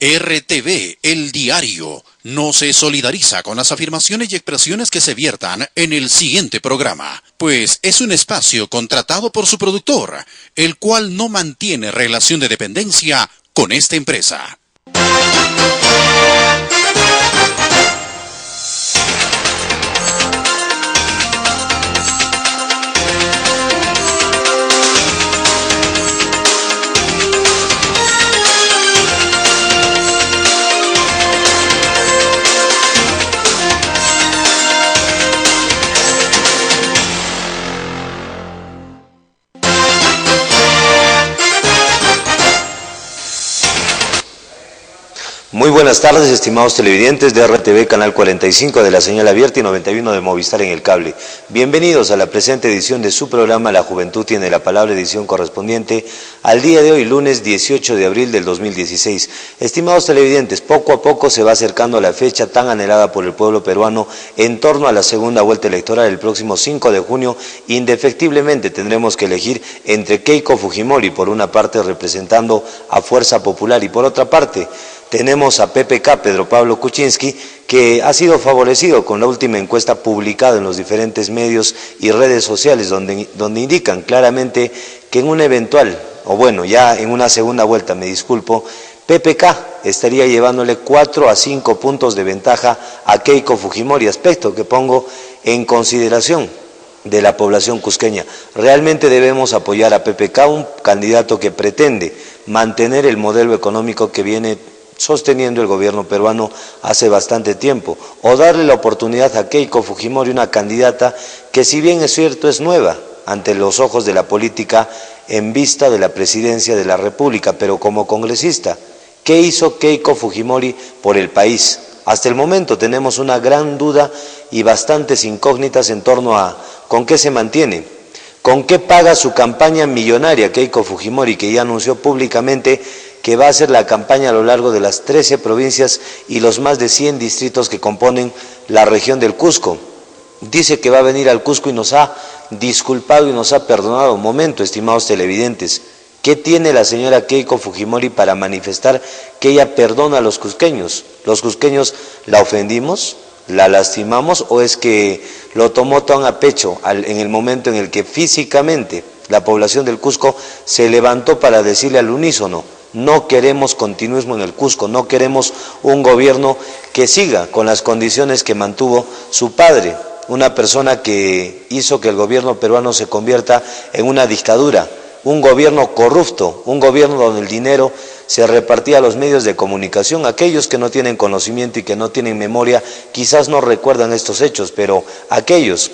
RTV, el diario, no se solidariza con las afirmaciones y expresiones que se viertan en el siguiente programa, pues es un espacio contratado por su productor, el cual no mantiene relación de dependencia con esta empresa. Muy buenas tardes, estimados televidentes de RTV Canal 45 de la señal abierta y 91 de Movistar en el cable. Bienvenidos a la presente edición de su programa La Juventud tiene la palabra, edición correspondiente al día de hoy, lunes 18 de abril del 2016. Estimados televidentes, poco a poco se va acercando la fecha tan anhelada por el pueblo peruano en torno a la segunda vuelta electoral el próximo 5 de junio. Indefectiblemente tendremos que elegir entre Keiko Fujimori, por una parte representando a Fuerza Popular, y por otra parte tenemos a PPK, Pedro Pablo Kuczynski, que ha sido favorecido con la última encuesta publicada en los diferentes medios y redes sociales, donde indican claramente que en un eventual, o bueno, ya en una segunda vuelta, me disculpo, PPK estaría llevándole 4 a 5 puntos de ventaja a Keiko Fujimori, aspecto que pongo en consideración de la población cusqueña. Realmente debemos apoyar a PPK, un candidato que pretende mantener el modelo económico que viene sosteniendo el gobierno peruano hace bastante tiempo, o darle la oportunidad a Keiko Fujimori, una candidata que, si bien es cierto, es nueva ante los ojos de la política en vista de la presidencia de la República, pero como congresista, ¿qué hizo Keiko Fujimori por el país? Hasta el momento tenemos una gran duda y bastantes incógnitas en torno a con qué se mantiene, con qué paga su campaña millonaria Keiko Fujimori, que ya anunció públicamente que va a hacer la campaña a lo largo de las 13 provincias y los más de 100 distritos que componen la región del Cusco. Dice que va a venir al Cusco y nos ha disculpado y nos ha perdonado. Un momento, estimados televidentes, ¿qué tiene la señora Keiko Fujimori para manifestar que ella perdona a los cusqueños? ¿Los cusqueños la ofendimos? ¿La lastimamos? ¿O es que lo tomó tan a pecho en el momento en el que físicamente la población del Cusco se levantó para decirle al unísono: no queremos continuismo en el Cusco, no queremos un gobierno que siga con las condiciones que mantuvo su padre, una persona que hizo que el gobierno peruano se convierta en una dictadura, un gobierno corrupto, un gobierno donde el dinero se repartía a los medios de comunicación? Aquellos que no tienen conocimiento y que no tienen memoria quizás no recuerdan estos hechos, pero aquellos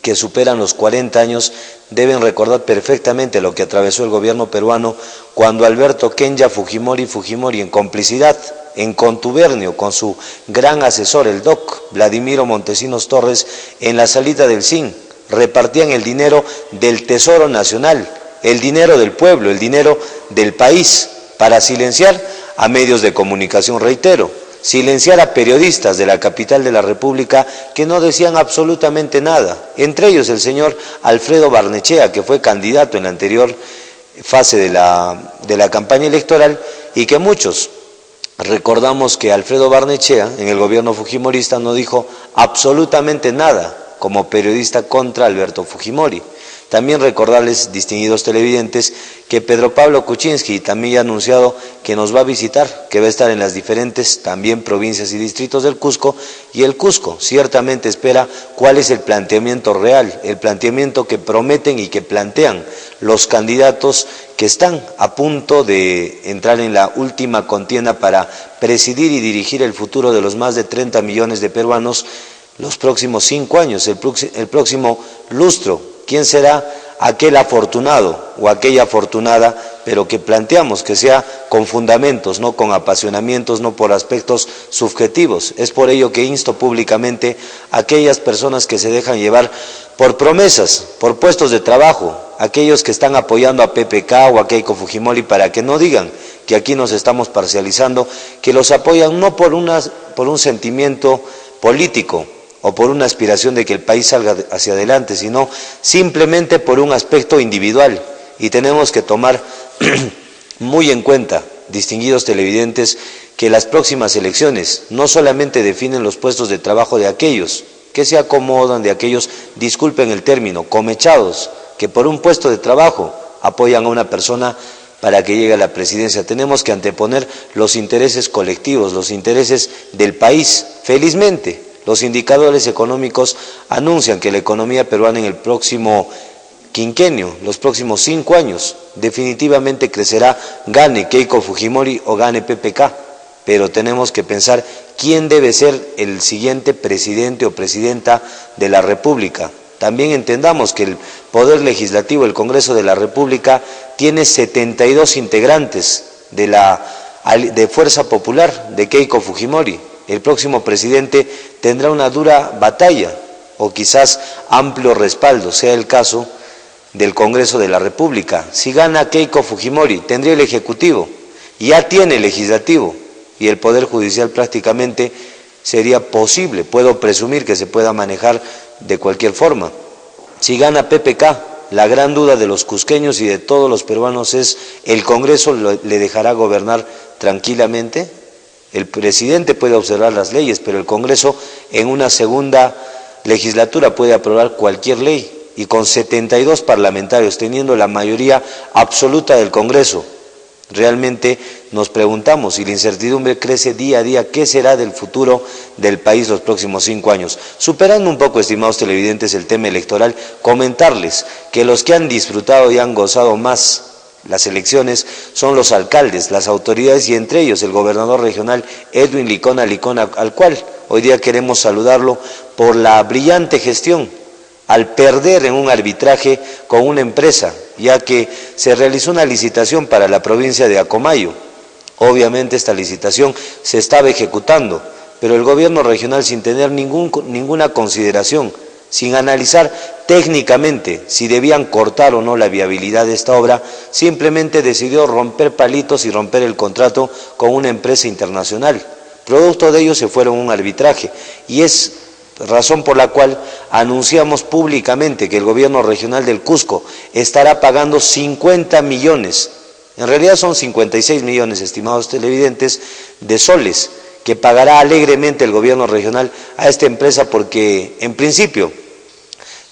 que superan los 40 años deben recordar perfectamente lo que atravesó el gobierno peruano cuando Alberto Kenya Fujimori, en complicidad, en contubernio con su gran asesor, el doc Vladimiro Montesinos Torres, en la salida del CIN, repartían el dinero del Tesoro Nacional, el dinero del pueblo, el dinero del país, para silenciar a medios de comunicación, reitero, silenciar a periodistas de la capital de la República que no decían absolutamente nada, entre ellos el señor Alfredo Barnechea, que fue candidato en la anterior fase de la campaña electoral, y que muchos recordamos que Alfredo Barnechea en el gobierno fujimorista no dijo absolutamente nada como periodista contra Alberto Fujimori. También recordarles, distinguidos televidentes, que Pedro Pablo Kuczynski también ha anunciado que nos va a visitar, que va a estar en las diferentes también provincias y distritos del Cusco, y el Cusco ciertamente espera cuál es el planteamiento real, el planteamiento que prometen y que plantean los candidatos que están a punto de entrar en la última contienda para presidir y dirigir el futuro de los más de 30 millones de peruanos los próximos 5 años, el próximo lustro. ¿Quién será aquel afortunado o aquella afortunada, pero que planteamos que sea con fundamentos, no con apasionamientos, no por aspectos subjetivos? Es por ello que insto públicamente a aquellas personas que se dejan llevar por promesas, por puestos de trabajo, aquellos que están apoyando a PPK o a Keiko Fujimori, para que no digan que aquí nos estamos parcializando, que los apoyan no por un sentimiento político o por una aspiración de que el país salga hacia adelante, sino simplemente por un aspecto individual. Y tenemos que tomar muy en cuenta distinguidos televidentes, que las próximas elecciones no solamente definen los puestos de trabajo de aquellos que se acomodan, de aquellos, disculpen el término, comechados, que por un puesto de trabajo apoyan a una persona para que llegue a la presidencia. Tenemos que anteponer los intereses colectivos, los intereses del país. Felizmente, los indicadores económicos anuncian que la economía peruana en el próximo quinquenio, los próximos 5 años, definitivamente crecerá, gane Keiko Fujimori o gane PPK, pero tenemos que pensar quién debe ser el siguiente presidente o presidenta de la República. También entendamos que el Poder Legislativo, el Congreso de la República, tiene 72 integrantes de Fuerza Popular de Keiko Fujimori. El próximo presidente tendrá una dura batalla o quizás amplio respaldo, sea el caso del Congreso de la República. Si gana Keiko Fujimori, tendría el Ejecutivo, ya tiene el Legislativo y el Poder Judicial prácticamente sería posible, puedo presumir que se pueda manejar de cualquier forma. Si gana PPK, la gran duda de los cusqueños y de todos los peruanos es, ¿el Congreso le dejará gobernar tranquilamente? El presidente puede observar las leyes, pero el Congreso en una segunda legislatura puede aprobar cualquier ley, y con 72 parlamentarios, teniendo la mayoría absoluta del Congreso, realmente nos preguntamos, y la incertidumbre crece día a día, ¿qué será del futuro del país los próximos 5 años? Superando un poco, estimados televidentes, el tema electoral, comentarles que los que han disfrutado y han gozado más las elecciones son los alcaldes, las autoridades, y entre ellos el gobernador regional Edwin Licona, al cual hoy día queremos saludarlo por la brillante gestión al perder en un arbitraje con una empresa, ya que se realizó una licitación para la provincia de Acomayo. Obviamente esta licitación se estaba ejecutando, pero el gobierno regional, sin tener ninguna consideración, sin analizar técnicamente si debían cortar o no la viabilidad de esta obra, simplemente decidió romper palitos y romper el contrato con una empresa internacional. Producto de ello se fueron a un arbitraje, y es razón por la cual anunciamos públicamente que el gobierno regional del Cusco estará pagando 50 millones, en realidad son 56 millones, estimados televidentes, de soles, que pagará alegremente el gobierno regional a esta empresa, porque en principio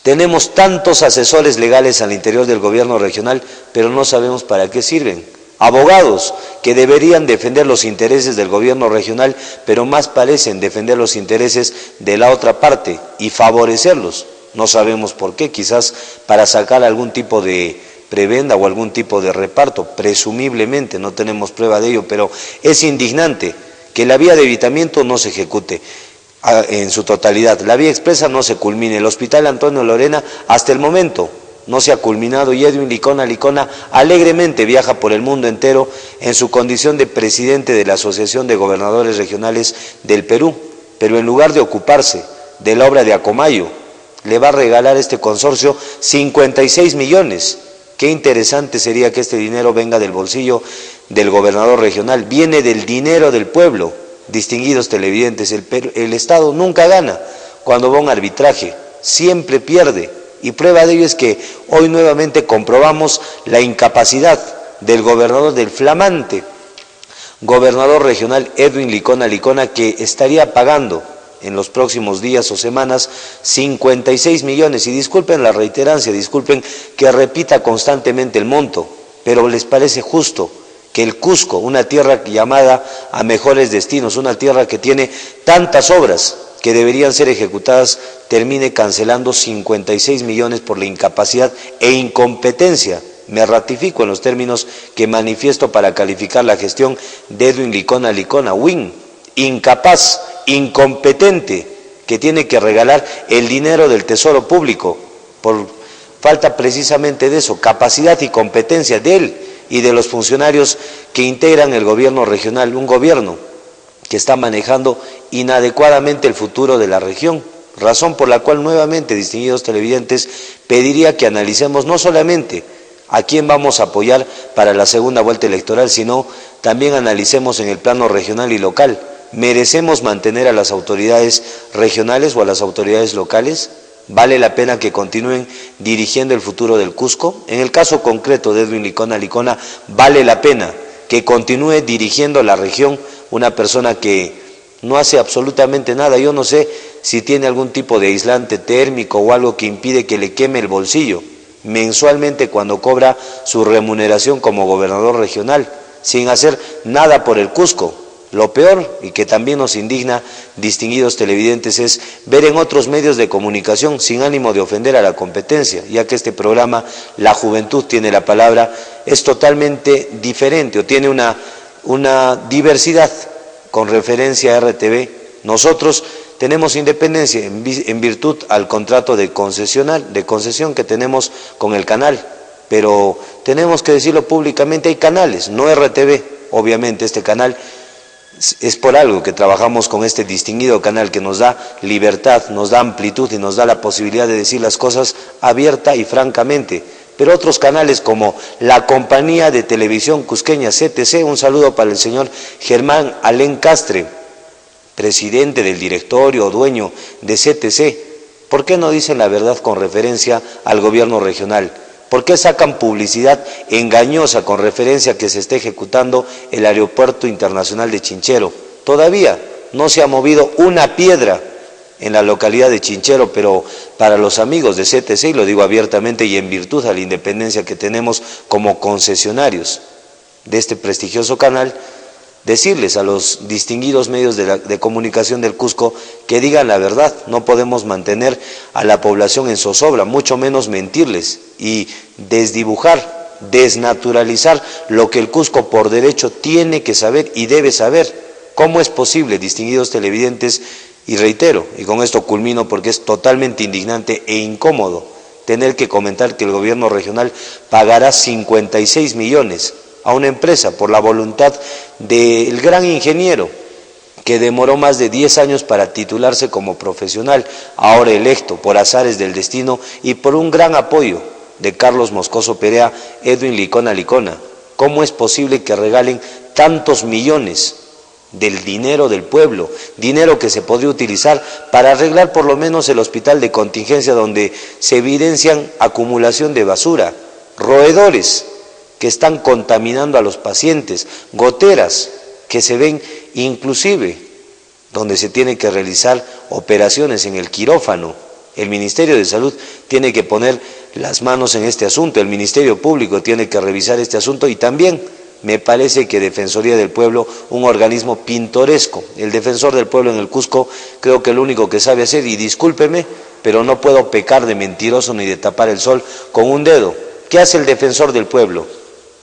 tenemos tantos asesores legales al interior del gobierno regional, pero no sabemos para qué sirven. Abogados que deberían defender los intereses del gobierno regional, pero más parecen defender los intereses de la otra parte y favorecerlos. No sabemos por qué, quizás para sacar algún tipo de prebenda o algún tipo de reparto, presumiblemente, no tenemos prueba de ello, pero es indignante que la vía de evitamiento no se ejecute en su totalidad, la vía expresa no se culmine, el hospital Antonio Lorena hasta el momento no se ha culminado, y Edwin Licona alegremente viaja por el mundo entero en su condición de presidente de la Asociación de Gobernadores Regionales del Perú, pero en lugar de ocuparse de la obra de Acomayo, le va a regalar este consorcio 56 millones. Qué interesante sería que este dinero venga del bolsillo del gobernador regional, viene del dinero del pueblo. Distinguidos televidentes, el Estado nunca gana cuando va a un arbitraje, siempre pierde. Y prueba de ello es que hoy nuevamente comprobamos la incapacidad del gobernador, del flamante gobernador regional Edwin Licona, que estaría pagando en los próximos días o semanas 56 millones. Y disculpen la reiterancia, disculpen que repita constantemente el monto, pero les parece justo que el Cusco, una tierra llamada a mejores destinos, una tierra que tiene tantas obras que deberían ser ejecutadas, termine cancelando 56 millones por la incapacidad e incompetencia. Me ratifico en los términos que manifiesto para calificar la gestión de Edwin Licona, Win, incapaz, incompetente, que tiene que regalar el dinero del tesoro público por falta precisamente de eso, capacidad y competencia de él y de los funcionarios que integran el gobierno regional, un gobierno que está manejando inadecuadamente el futuro de la región, razón por la cual nuevamente, distinguidos televidentes, pediría que analicemos no solamente a quién vamos a apoyar para la segunda vuelta electoral, sino también analicemos en el plano regional y local. ¿Merecemos mantener a las autoridades regionales o a las autoridades locales? ¿Vale la pena que continúen dirigiendo el futuro del Cusco? En el caso concreto de Edwin Licona, ¿vale la pena que continúe dirigiendo la región una persona que no hace absolutamente nada. Yo no sé si tiene algún tipo de aislante térmico o algo que impide que le queme el bolsillo mensualmente cuando cobra su remuneración como gobernador regional, sin hacer nada por el Cusco. Lo peor, y que también nos indigna, distinguidos televidentes, es ver en otros medios de comunicación, sin ánimo de ofender a la competencia, ya que este programa, La Juventud tiene la palabra, es totalmente diferente o tiene una diversidad con referencia a RTV. Nosotros tenemos independencia en virtud al contrato de concesión que tenemos con el canal, pero tenemos que decirlo públicamente, hay canales, no RTV, obviamente este canal es por algo que trabajamos con este distinguido canal que nos da libertad, nos da amplitud y nos da la posibilidad de decir las cosas abierta y francamente. Pero otros canales como la Compañía de Televisión Cusqueña CTC, un saludo para el señor Germán Alén Castre, presidente del directorio o dueño de CTC, ¿por qué no dicen la verdad con referencia al gobierno regional? ¿Por qué sacan publicidad engañosa con referencia a que se está ejecutando el aeropuerto internacional de Chinchero? Todavía no se ha movido una piedra en la localidad de Chinchero, pero para los amigos de CTC, y lo digo abiertamente y en virtud a la independencia que tenemos como concesionarios de este prestigioso canal, decirles a los distinguidos medios de comunicación del Cusco que digan la verdad. No podemos mantener a la población en zozobra, mucho menos mentirles y desdibujar, desnaturalizar lo que el Cusco por derecho tiene que saber y debe saber. ¿Cómo es posible, distinguidos televidentes? Y reitero, y con esto culmino porque es totalmente indignante e incómodo tener que comentar que el gobierno regional pagará 56 millones a una empresa por la voluntad del gran ingeniero que demoró más de 10 años para titularse como profesional, ahora electo por azares del destino y por un gran apoyo de Carlos Moscoso Perea, Edwin Licona. ¿Cómo es posible que regalen tantos millones del dinero del pueblo, dinero que se podría utilizar para arreglar por lo menos el hospital de contingencia donde se evidencian acumulación de basura, roedores que están contaminando a los pacientes, goteras que se ven inclusive donde se tiene que realizar operaciones en el quirófano? El Ministerio de Salud tiene que poner las manos en este asunto, el Ministerio Público tiene que revisar este asunto y también me parece que Defensoría del Pueblo, un organismo pintoresco, el Defensor del Pueblo en el Cusco, creo que lo único que sabe hacer, y discúlpeme, pero no puedo pecar de mentiroso ni de tapar el sol con un dedo. ¿Qué hace el Defensor del Pueblo?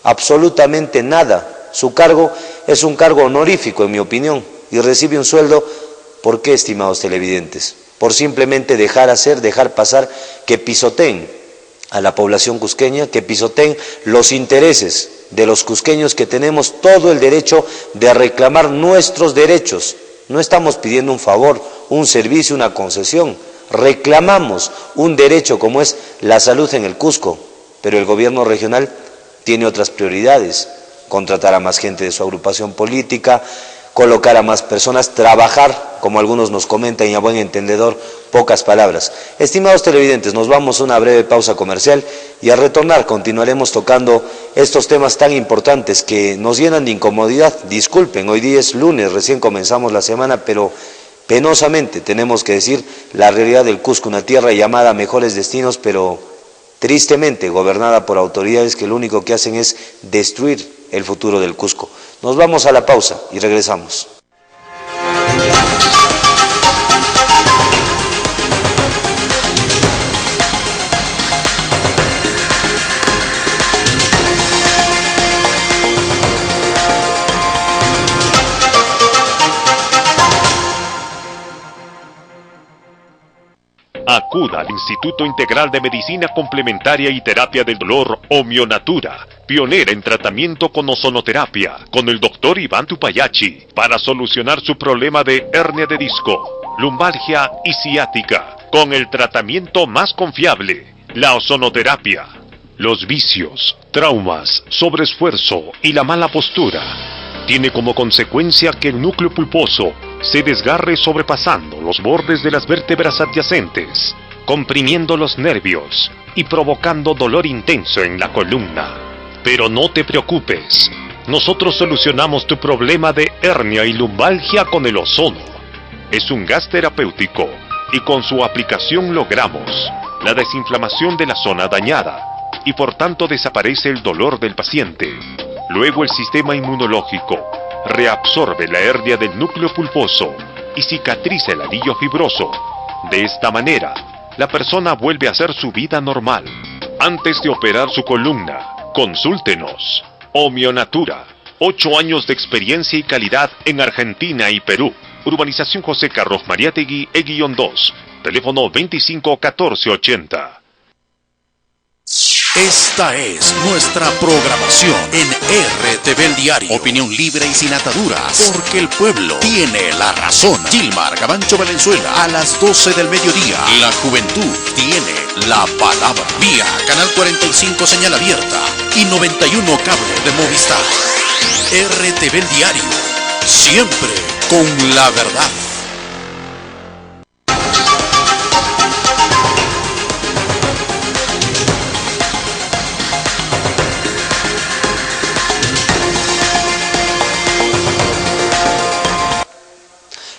Absolutamente nada. Su cargo es un cargo honorífico, en mi opinión, y recibe un sueldo. ¿Por qué, estimados televidentes? Por simplemente dejar hacer, dejar pasar, que pisoteen a la población cusqueña, que pisoteen los intereses de los cusqueños, que tenemos todo el derecho de reclamar nuestros derechos. No estamos pidiendo un favor, un servicio, una concesión. Reclamamos un derecho como es la salud en el Cusco, pero el gobierno regional tiene otras prioridades: contratar a más gente de su agrupación política, colocar a más personas, trabajar, como algunos nos comentan y a buen entendedor, pocas palabras. Estimados televidentes, nos vamos a una breve pausa comercial y al retornar continuaremos tocando estos temas tan importantes que nos llenan de incomodidad. Disculpen, hoy día es lunes, recién comenzamos la semana, pero penosamente tenemos que decir la realidad del Cusco, una tierra llamada a mejores destinos, pero tristemente gobernada por autoridades que lo único que hacen es destruir el futuro del Cusco. Nos vamos a la pausa y regresamos. Acuda al Instituto Integral de Medicina Complementaria y Terapia del Dolor Homionatura, pionera en tratamiento con ozonoterapia, con el Dr. Iván Tupayachi, para solucionar su problema de hernia de disco, lumbalgia y ciática, con el tratamiento más confiable, la ozonoterapia. Los vicios, traumas, sobreesfuerzo y la mala postura tiene como consecuencia que el núcleo pulposo se desgarre sobrepasando los bordes de las vértebras adyacentes, comprimiendo los nervios y provocando dolor intenso en la columna. Pero no te preocupes, Nosotros solucionamos tu problema de hernia y lumbalgia con el ozono. Es un gas terapéutico y con su aplicación logramos la desinflamación de la zona dañada y por tanto desaparece el dolor del paciente. Luego el sistema inmunológico reabsorbe la hernia del núcleo pulposo y cicatriza el anillo fibroso. De esta manera, la persona vuelve a hacer su vida normal. Antes de operar su columna, consúltenos. Omionatura, 8 años de experiencia y calidad en Argentina y Perú. Urbanización José Carlos Mariátegui, E-2, teléfono 25 14 80. Esta es nuestra programación en RTV El Diario. Opinión libre y sin ataduras, porque el pueblo tiene la razón. Gilmar Gabancho Valenzuela, a las 12 del mediodía. La juventud tiene la palabra. Vía Canal 45 señal abierta y 91 cable de Movistar. RTV El Diario, siempre con la verdad.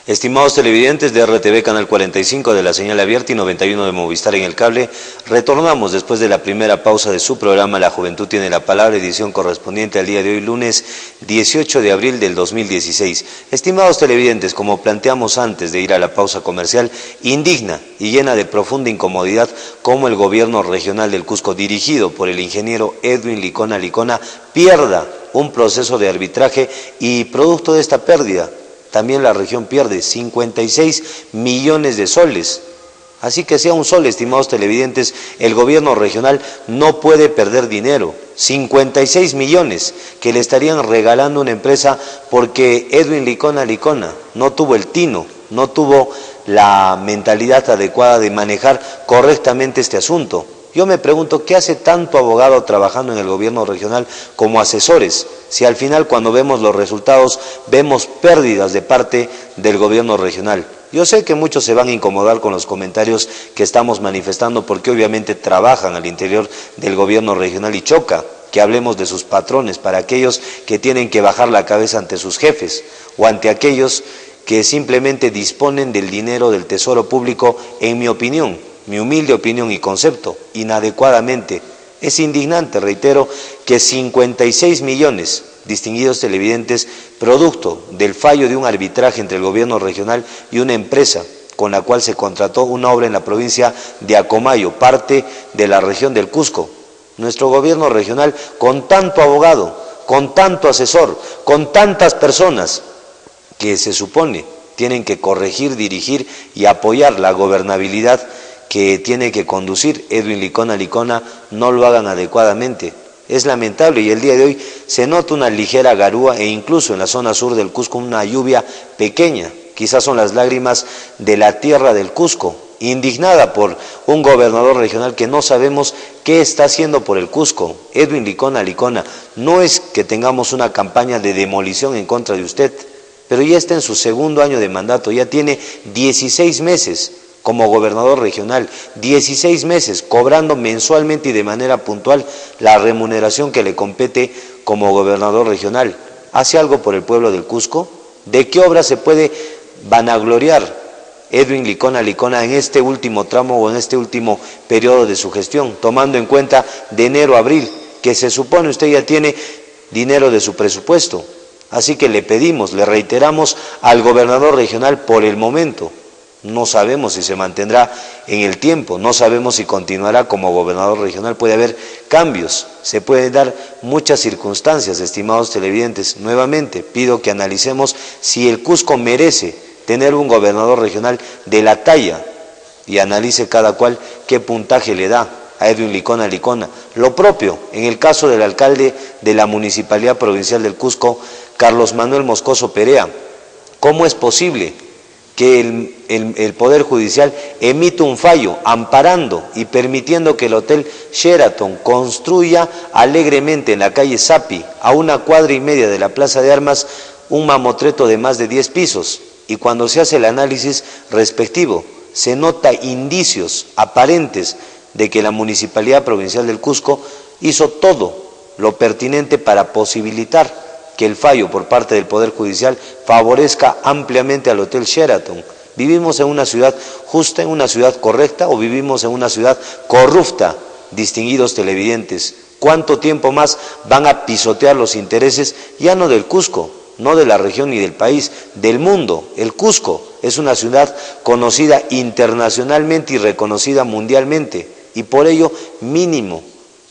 Estimados televidentes de RTV Canal 45 de la señal abierta y 91 de Movistar en el cable, retornamos después de la primera pausa de su programa La Juventud tiene la palabra, edición correspondiente al día de hoy, lunes 18 de abril del 2016. Estimados televidentes, como planteamos antes de ir a la pausa comercial, indigna y llena de profunda incomodidad cómo el gobierno regional del Cusco, dirigido por el ingeniero Edwin Licona Licona, pierda un proceso de arbitraje y producto de esta pérdida, también la región pierde 56 millones de soles. Así que sea un sol, estimados televidentes, el gobierno regional no puede perder dinero. 56 millones que le estarían regalando a una empresa porque Edwin Licona Licona no tuvo el tino, no tuvo la mentalidad adecuada de manejar correctamente este asunto. Yo me pregunto, ¿qué hace tanto abogado trabajando en el gobierno regional como asesores? Si al final, cuando vemos los resultados, vemos pérdidas de parte del gobierno regional. Yo sé que muchos se van a incomodar con los comentarios que estamos manifestando porque obviamente trabajan al interior del gobierno regional y choca que hablemos de sus patrones para aquellos que tienen que bajar la cabeza ante sus jefes o ante aquellos que simplemente disponen del dinero del tesoro público, en mi opinión, mi humilde opinión y concepto, inadecuadamente. Es indignante, reitero, que 56 millones, distinguidos televidentes, producto del fallo de un arbitraje entre el gobierno regional y una empresa con la cual se contrató una obra en la provincia de Acomayo, parte de la región del Cusco. Nuestro gobierno regional, con tanto abogado, con tanto asesor, con tantas personas que se supone tienen que corregir, dirigir y apoyar la gobernabilidad que tiene que conducir Edwin Licona Licona, no lo hagan adecuadamente. Es lamentable y el día de hoy se nota una ligera garúa e incluso en la zona sur del Cusco una lluvia pequeña. Quizás son las lágrimas de la tierra del Cusco, indignada por un gobernador regional que no sabemos qué está haciendo por el Cusco. Edwin Licona Licona, no es que tengamos una campaña de demolición en contra de usted, pero ya está en su segundo año de mandato, ya tiene 16 meses como gobernador regional, 16 meses cobrando mensualmente y de manera puntual la remuneración que le compete como gobernador regional. ¿Hace algo por el pueblo del Cusco? ¿De qué obra se puede vanagloriar Edwin Licona Licona en este último tramo o en este último periodo de su gestión, tomando en cuenta de enero a abril, que se supone usted ya tiene dinero de su presupuesto? Así que le pedimos, le reiteramos al gobernador regional por el momento. No sabemos si se mantendrá en el tiempo, no sabemos si continuará como gobernador regional, puede haber cambios, se pueden dar muchas circunstancias, estimados televidentes. Nuevamente pido que analicemos si el Cusco merece tener un gobernador regional de la talla y analice cada cual qué puntaje le da a Edwin Licona Licona. Lo propio en el caso del alcalde de la Municipalidad Provincial del Cusco, Carlos Manuel Moscoso Perea. ¿Cómo es posible que el Poder Judicial emite un fallo amparando y permitiendo que el Hotel Sheraton construya alegremente en la calle Sapi, a 1,5 cuadras de la Plaza de Armas, un mamotreto de más de 10 pisos? Y cuando se hace el análisis respectivo, se nota indicios aparentes de que la Municipalidad Provincial del Cusco hizo todo lo pertinente para posibilitar que el fallo por parte del Poder Judicial favorezca ampliamente al Hotel Sheraton. ¿Vivimos en una ciudad justa, en una ciudad correcta, o vivimos en una ciudad corrupta, distinguidos televidentes? ¿Cuánto tiempo más van a pisotear los intereses, ya no del Cusco, no de la región ni del país, del mundo? El Cusco es una ciudad conocida internacionalmente y reconocida mundialmente, y por ello mínimo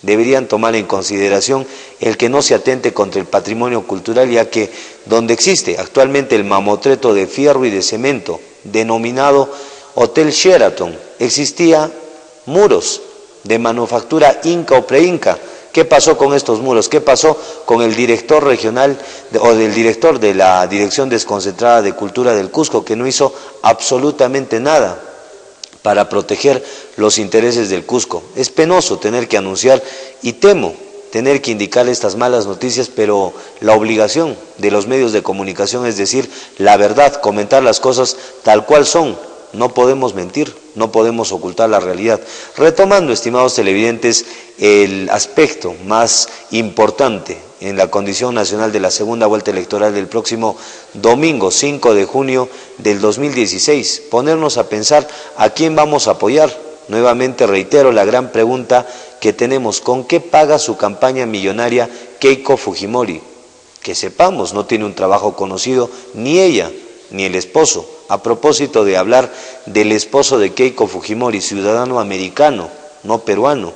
deberían tomar en consideración el que no se atente contra el patrimonio cultural, ya que donde existe actualmente el mamotreto de fierro y de cemento, denominado Hotel Sheraton, existía muros de manufactura inca o preinca. ¿Qué pasó con estos muros? ¿Qué pasó con el director regional o del director de la Dirección Desconcentrada de Cultura del Cusco, que no hizo absolutamente nada para proteger los intereses del Cusco? Es penoso tener que anunciar y temo tener que indicar estas malas noticias, pero la obligación de los medios de comunicación es decir la verdad, comentar las cosas tal cual son. No podemos mentir, no podemos ocultar la realidad. Retomando, estimados televidentes, el aspecto más importante en la condición nacional de la segunda vuelta electoral del próximo domingo 5 de junio del 2016, ponernos a pensar a quién vamos a apoyar. Nuevamente reitero la gran pregunta que tenemos: ¿con qué paga su campaña millonaria Keiko Fujimori? Que sepamos, no tiene un trabajo conocido, ni ella, ni el esposo. A propósito de hablar del esposo de Keiko Fujimori, ciudadano americano, no peruano,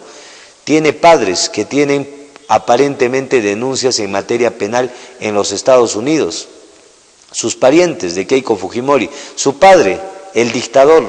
tiene padres que tienen aparentemente denuncias en materia penal en los Estados Unidos. Sus parientes de Keiko Fujimori, su padre, el dictador,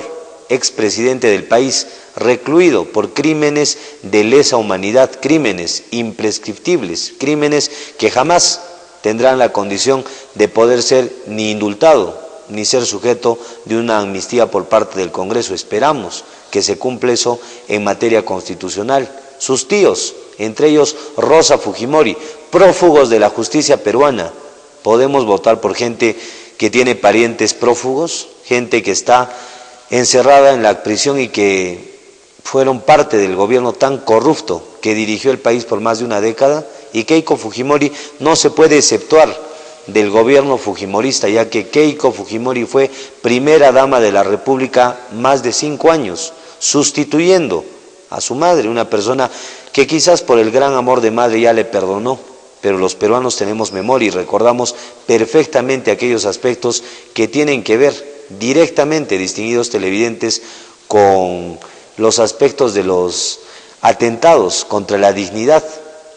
expresidente del país, recluido por crímenes de lesa humanidad, crímenes imprescriptibles, crímenes que jamás tendrán la condición de poder ser ni indultado, ni ser sujeto de una amnistía por parte del Congreso. Esperamos que se cumpla eso en materia constitucional. Sus tíos, entre ellos Rosa Fujimori, prófugos de la justicia peruana. ¿Podemos votar por gente que tiene parientes prófugos? Gente que está encerrada en la prisión y que fueron parte del gobierno tan corrupto que dirigió el país por más de una década. Y Keiko Fujimori no se puede exceptuar del gobierno fujimorista, ya que Keiko Fujimori fue primera dama de la República más de 5 años, sustituyendo a su madre, una persona que quizás por el gran amor de madre ya le perdonó, pero los peruanos tenemos memoria y recordamos perfectamente aquellos aspectos que tienen que ver directamente, distinguidos televidentes, con los aspectos de los atentados contra la dignidad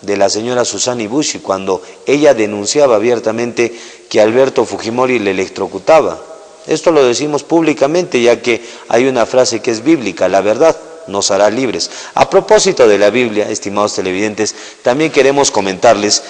de la señora Susana Ibushi, cuando ella denunciaba abiertamente que Alberto Fujimori le electrocutaba. Esto lo decimos públicamente, ya que hay una frase que es bíblica: la verdad nos hará libres. A propósito de la Biblia, estimados televidentes, también queremos comentarles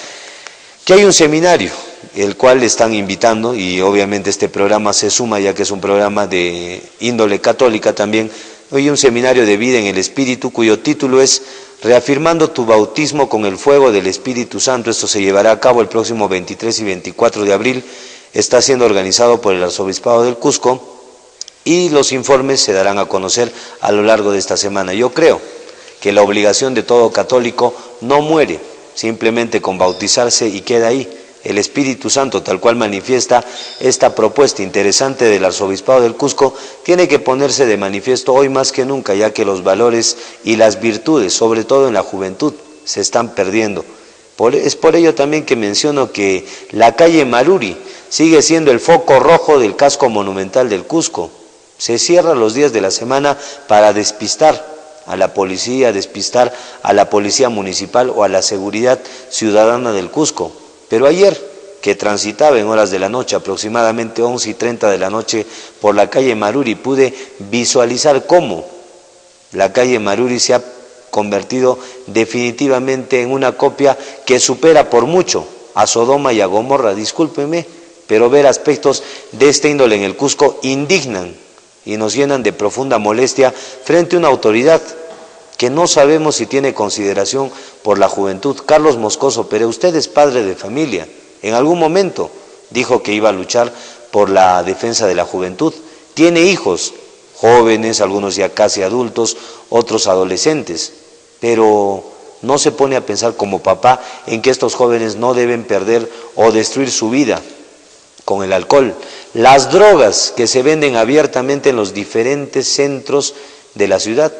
que hay un seminario, el cual están invitando, y obviamente este programa se suma, ya que es un programa de índole católica también. Hoy un seminario de vida en el Espíritu, cuyo título es Reafirmando tu bautismo con el fuego del Espíritu Santo. Esto se llevará a cabo el próximo 23 y 24 de abril. Está siendo organizado por el Arzobispado del Cusco y los informes se darán a conocer a lo largo de esta semana. Yo creo que la obligación de todo católico no muere simplemente con bautizarse y queda ahí. El Espíritu Santo, tal cual manifiesta esta propuesta interesante del Arzobispado del Cusco, tiene que ponerse de manifiesto hoy más que nunca, ya que los valores y las virtudes, sobre todo en la juventud, se están perdiendo. Es por ello también que menciono que la calle Maruri sigue siendo el foco rojo del casco monumental del Cusco. Se cierra los días de la semana para despistar a la policía, despistar a la policía municipal o a la seguridad ciudadana del Cusco. Pero ayer, que transitaba en horas de la noche, aproximadamente 11:30 de la noche, por la calle Maruri, pude visualizar cómo la calle Maruri se ha convertido definitivamente en una copia que supera por mucho a Sodoma y a Gomorra. Discúlpenme, pero ver aspectos de este índole en el Cusco indignan y nos llenan de profunda molestia frente a una autoridad que no sabemos si tiene consideración por la juventud. Carlos Moscoso Pérez, usted es padre de familia, en algún momento dijo que iba a luchar por la defensa de la juventud, tiene hijos, jóvenes, algunos ya casi adultos, otros adolescentes, pero no se pone a pensar como papá en que estos jóvenes no deben perder o destruir su vida con el alcohol. Las drogas que se venden abiertamente en los diferentes centros de la ciudad.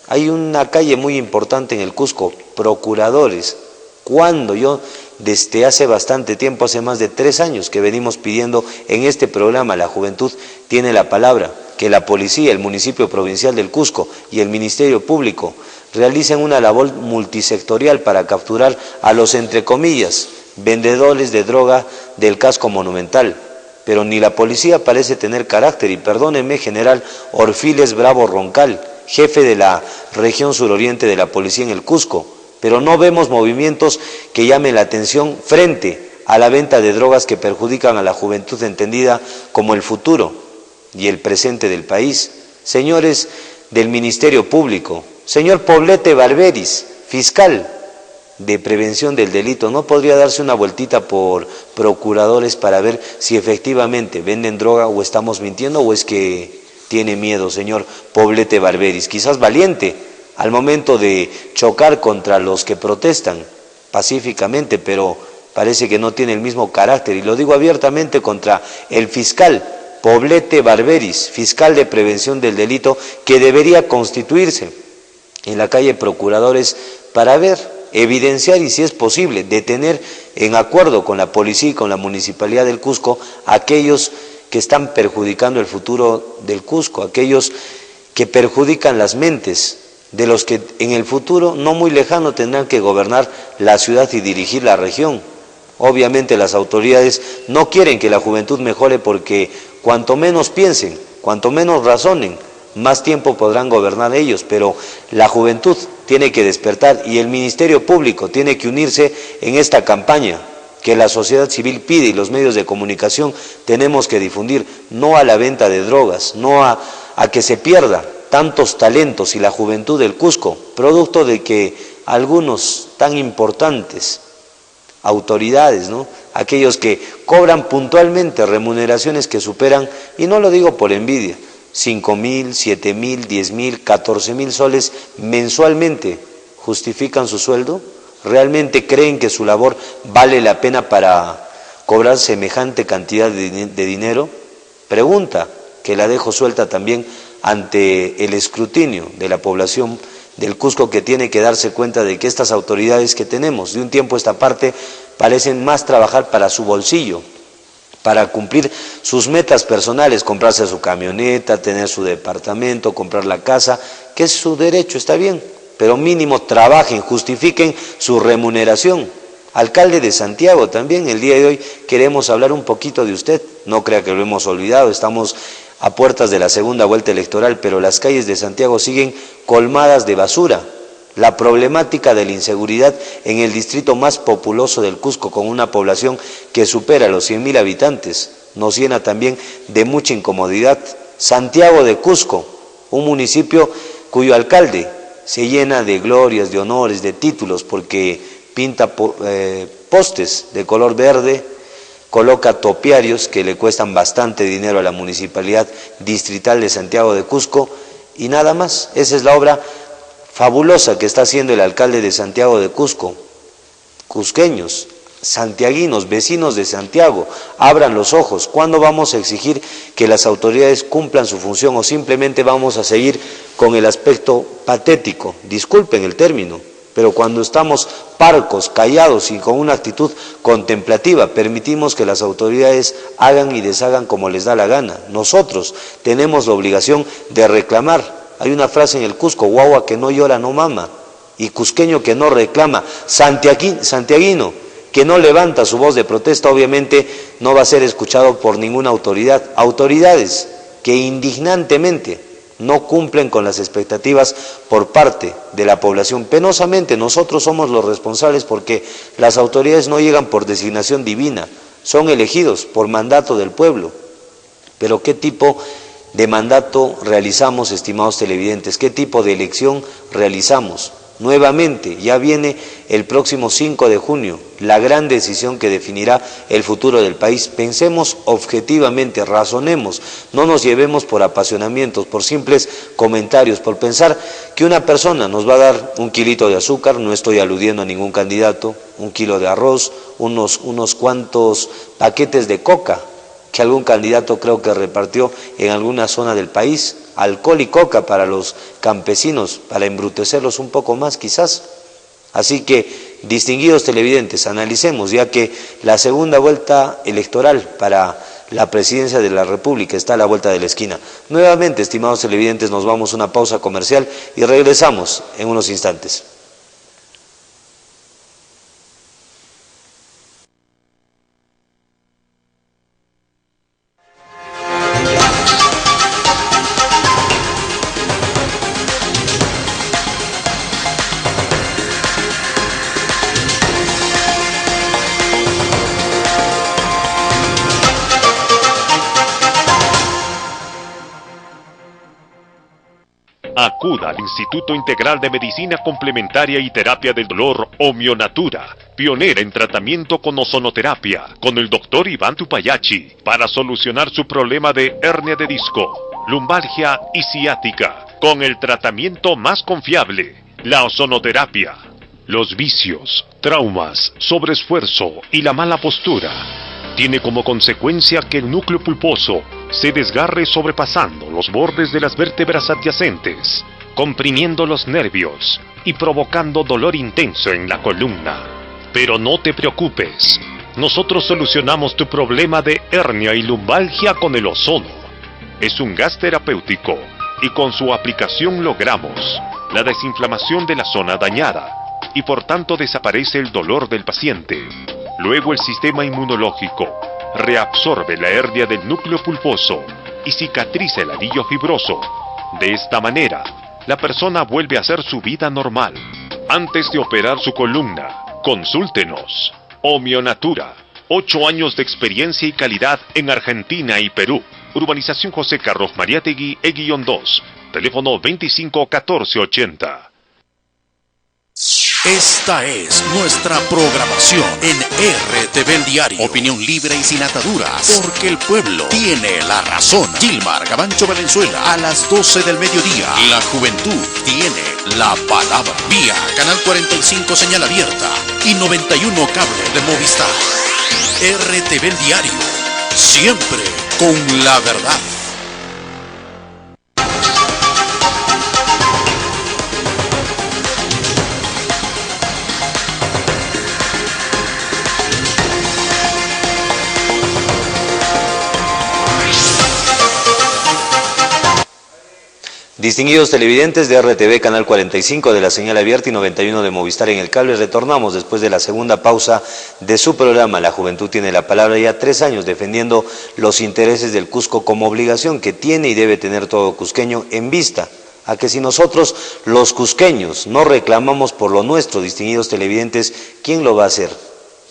Hay una calle muy importante en el Cusco, Procuradores. Cuando yo, desde hace bastante tiempo, hace más de 3 años que venimos pidiendo en este programa, La Juventud tiene la palabra, que la policía, el municipio provincial del Cusco y el Ministerio Público realicen una labor multisectorial para capturar a los, entre comillas, vendedores de droga del casco monumental. Pero ni la policía parece tener carácter, y perdónenme, general Orfiles Bravo Roncal, jefe de la región suroriente de la policía en el Cusco, pero no vemos movimientos que llamen la atención frente a la venta de drogas que perjudican a la juventud entendida como el futuro y el presente del país. Señores del Ministerio Público, señor Poblete Barberis, fiscal de prevención del delito, ¿no podría darse una vueltita por Procuradores para ver si efectivamente venden droga o estamos mintiendo, o es que tiene miedo, señor Poblete Barberis? Quizás valiente al momento de chocar contra los que protestan pacíficamente, pero parece que no tiene el mismo carácter, y lo digo abiertamente contra el fiscal Poblete Barberis, fiscal de prevención del delito, que debería constituirse en la calle Procuradores para ver, evidenciar y, si es posible, detener en acuerdo con la policía y con la municipalidad del Cusco a aquellos que están perjudicando el futuro del Cusco, aquellos que perjudican las mentes de los que en el futuro no muy lejano tendrán que gobernar la ciudad y dirigir la región. Obviamente las autoridades no quieren que la juventud mejore, porque cuanto menos piensen, cuanto menos razonen, más tiempo podrán gobernar ellos, pero la juventud tiene que despertar y el Ministerio Público tiene que unirse en esta campaña que la sociedad civil pide, y los medios de comunicación tenemos que difundir, no a la venta de drogas, no a que se pierda tantos talentos y la juventud del Cusco, producto de que algunos tan importantes autoridades, ¿no?, aquellos que cobran puntualmente remuneraciones que superan, y no lo digo por envidia, 5.000, 7.000, 10.000, 14.000 soles mensualmente, ¿justifican su sueldo? ¿Realmente creen que su labor vale la pena para cobrar semejante cantidad de dinero? Pregunta que la dejo suelta también ante el escrutinio de la población del Cusco, que tiene que darse cuenta de que estas autoridades que tenemos de un tiempo a esta parte parecen más trabajar para su bolsillo, para cumplir sus metas personales, comprarse su camioneta, tener su departamento, comprar la casa, que es su derecho, está bien, pero mínimo trabajen, justifiquen su remuneración. Alcalde de Santiago también, el día de hoy queremos hablar un poquito de usted, no crea que lo hemos olvidado, estamos a puertas de la segunda vuelta electoral, pero las calles de Santiago siguen colmadas de basura. La problemática de la inseguridad en el distrito más populoso del Cusco, con una población que supera los 100.000 habitantes, nos llena también de mucha incomodidad. Santiago de Cusco, un municipio cuyo alcalde se llena de glorias, de honores, de títulos, porque pinta postes de color verde, coloca topiarios que le cuestan bastante dinero a la Municipalidad Distrital de Santiago de Cusco, y nada más. Esa es la obra fabulosa que está haciendo el alcalde de Santiago de Cusco. Cusqueños, santiaguinos, vecinos de Santiago, abran los ojos. ¿Cuándo vamos a exigir que las autoridades cumplan su función, o simplemente vamos a seguir con el aspecto patético? Disculpen el término, pero cuando estamos parcos, callados y con una actitud contemplativa, permitimos que las autoridades hagan y deshagan como les da la gana. Nosotros tenemos la obligación de reclamar. Hay una frase en el Cusco: guagua que no llora no mama, y cusqueño que no reclama, santiaguino que no levanta su voz de protesta, obviamente no va a ser escuchado por ninguna autoridad. Autoridades que indignantemente no cumplen con las expectativas por parte de la población. Penosamente nosotros somos los responsables, porque las autoridades no llegan por designación divina, son elegidos por mandato del pueblo. Pero ¿qué tipo de mandato realizamos, estimados televidentes? ¿Qué tipo de elección realizamos? Nuevamente, ya viene el próximo 5 de junio, la gran decisión que definirá el futuro del país. Pensemos objetivamente, razonemos, no nos llevemos por apasionamientos, por simples comentarios, por pensar que una persona nos va a dar un kilito de azúcar, no estoy aludiendo a ningún candidato, un kilo de arroz, unos cuantos paquetes de coca, que algún candidato creo que repartió en alguna zona del país, alcohol y coca para los campesinos, para embrutecerlos un poco más quizás. Así que, distinguidos televidentes, analicemos, ya que la segunda vuelta electoral para la presidencia de la República está a la vuelta de la esquina. Nuevamente, estimados televidentes, nos vamos a una pausa comercial y regresamos en unos instantes. Acuda al Instituto Integral de Medicina Complementaria y Terapia del Dolor Omionatura, pionera en tratamiento con ozonoterapia, con el Dr. Iván Tupayachi, para solucionar su problema de hernia de disco, lumbalgia y ciática, con el tratamiento más confiable, la ozonoterapia. Los vicios, traumas, sobreesfuerzo y la mala postura tiene como consecuencia que el núcleo pulposo se desgarre sobrepasando los bordes de las vértebras adyacentes, comprimiendo los nervios y provocando dolor intenso en la columna. Pero no te preocupes, nosotros solucionamos tu problema de hernia y lumbalgia con el ozono. Es un gas terapéutico y con su aplicación logramos la desinflamación de la zona dañada y por tanto desaparece el dolor del paciente. Luego el sistema inmunológico reabsorbe la hernia del núcleo pulposo y cicatriza el anillo fibroso. De esta manera, la persona vuelve a hacer su vida normal. Antes de operar su columna, consúltenos. Omionatura, 8 años de experiencia y calidad en Argentina y Perú. Urbanización José Carlos Mariátegui, E-2, teléfono 251480. Esta es nuestra programación en RTV El Diario. Opinión libre y sin ataduras, porque el pueblo tiene la razón. Gilmar Gabancho Valenzuela, a las 12 del mediodía. La juventud tiene la palabra. Vía Canal 45 señal abierta y 91 cable de Movistar. RTV El Diario, siempre con la verdad. Distinguidos televidentes de RTV Canal 45 de la señal abierta y 91 de Movistar en el cable, retornamos después de la segunda pausa de su programa La Juventud tiene la palabra, ya 3 años defendiendo los intereses del Cusco como obligación que tiene y debe tener todo cusqueño en vista a que si nosotros los cusqueños no reclamamos por lo nuestro, distinguidos televidentes, ¿quién lo va a hacer?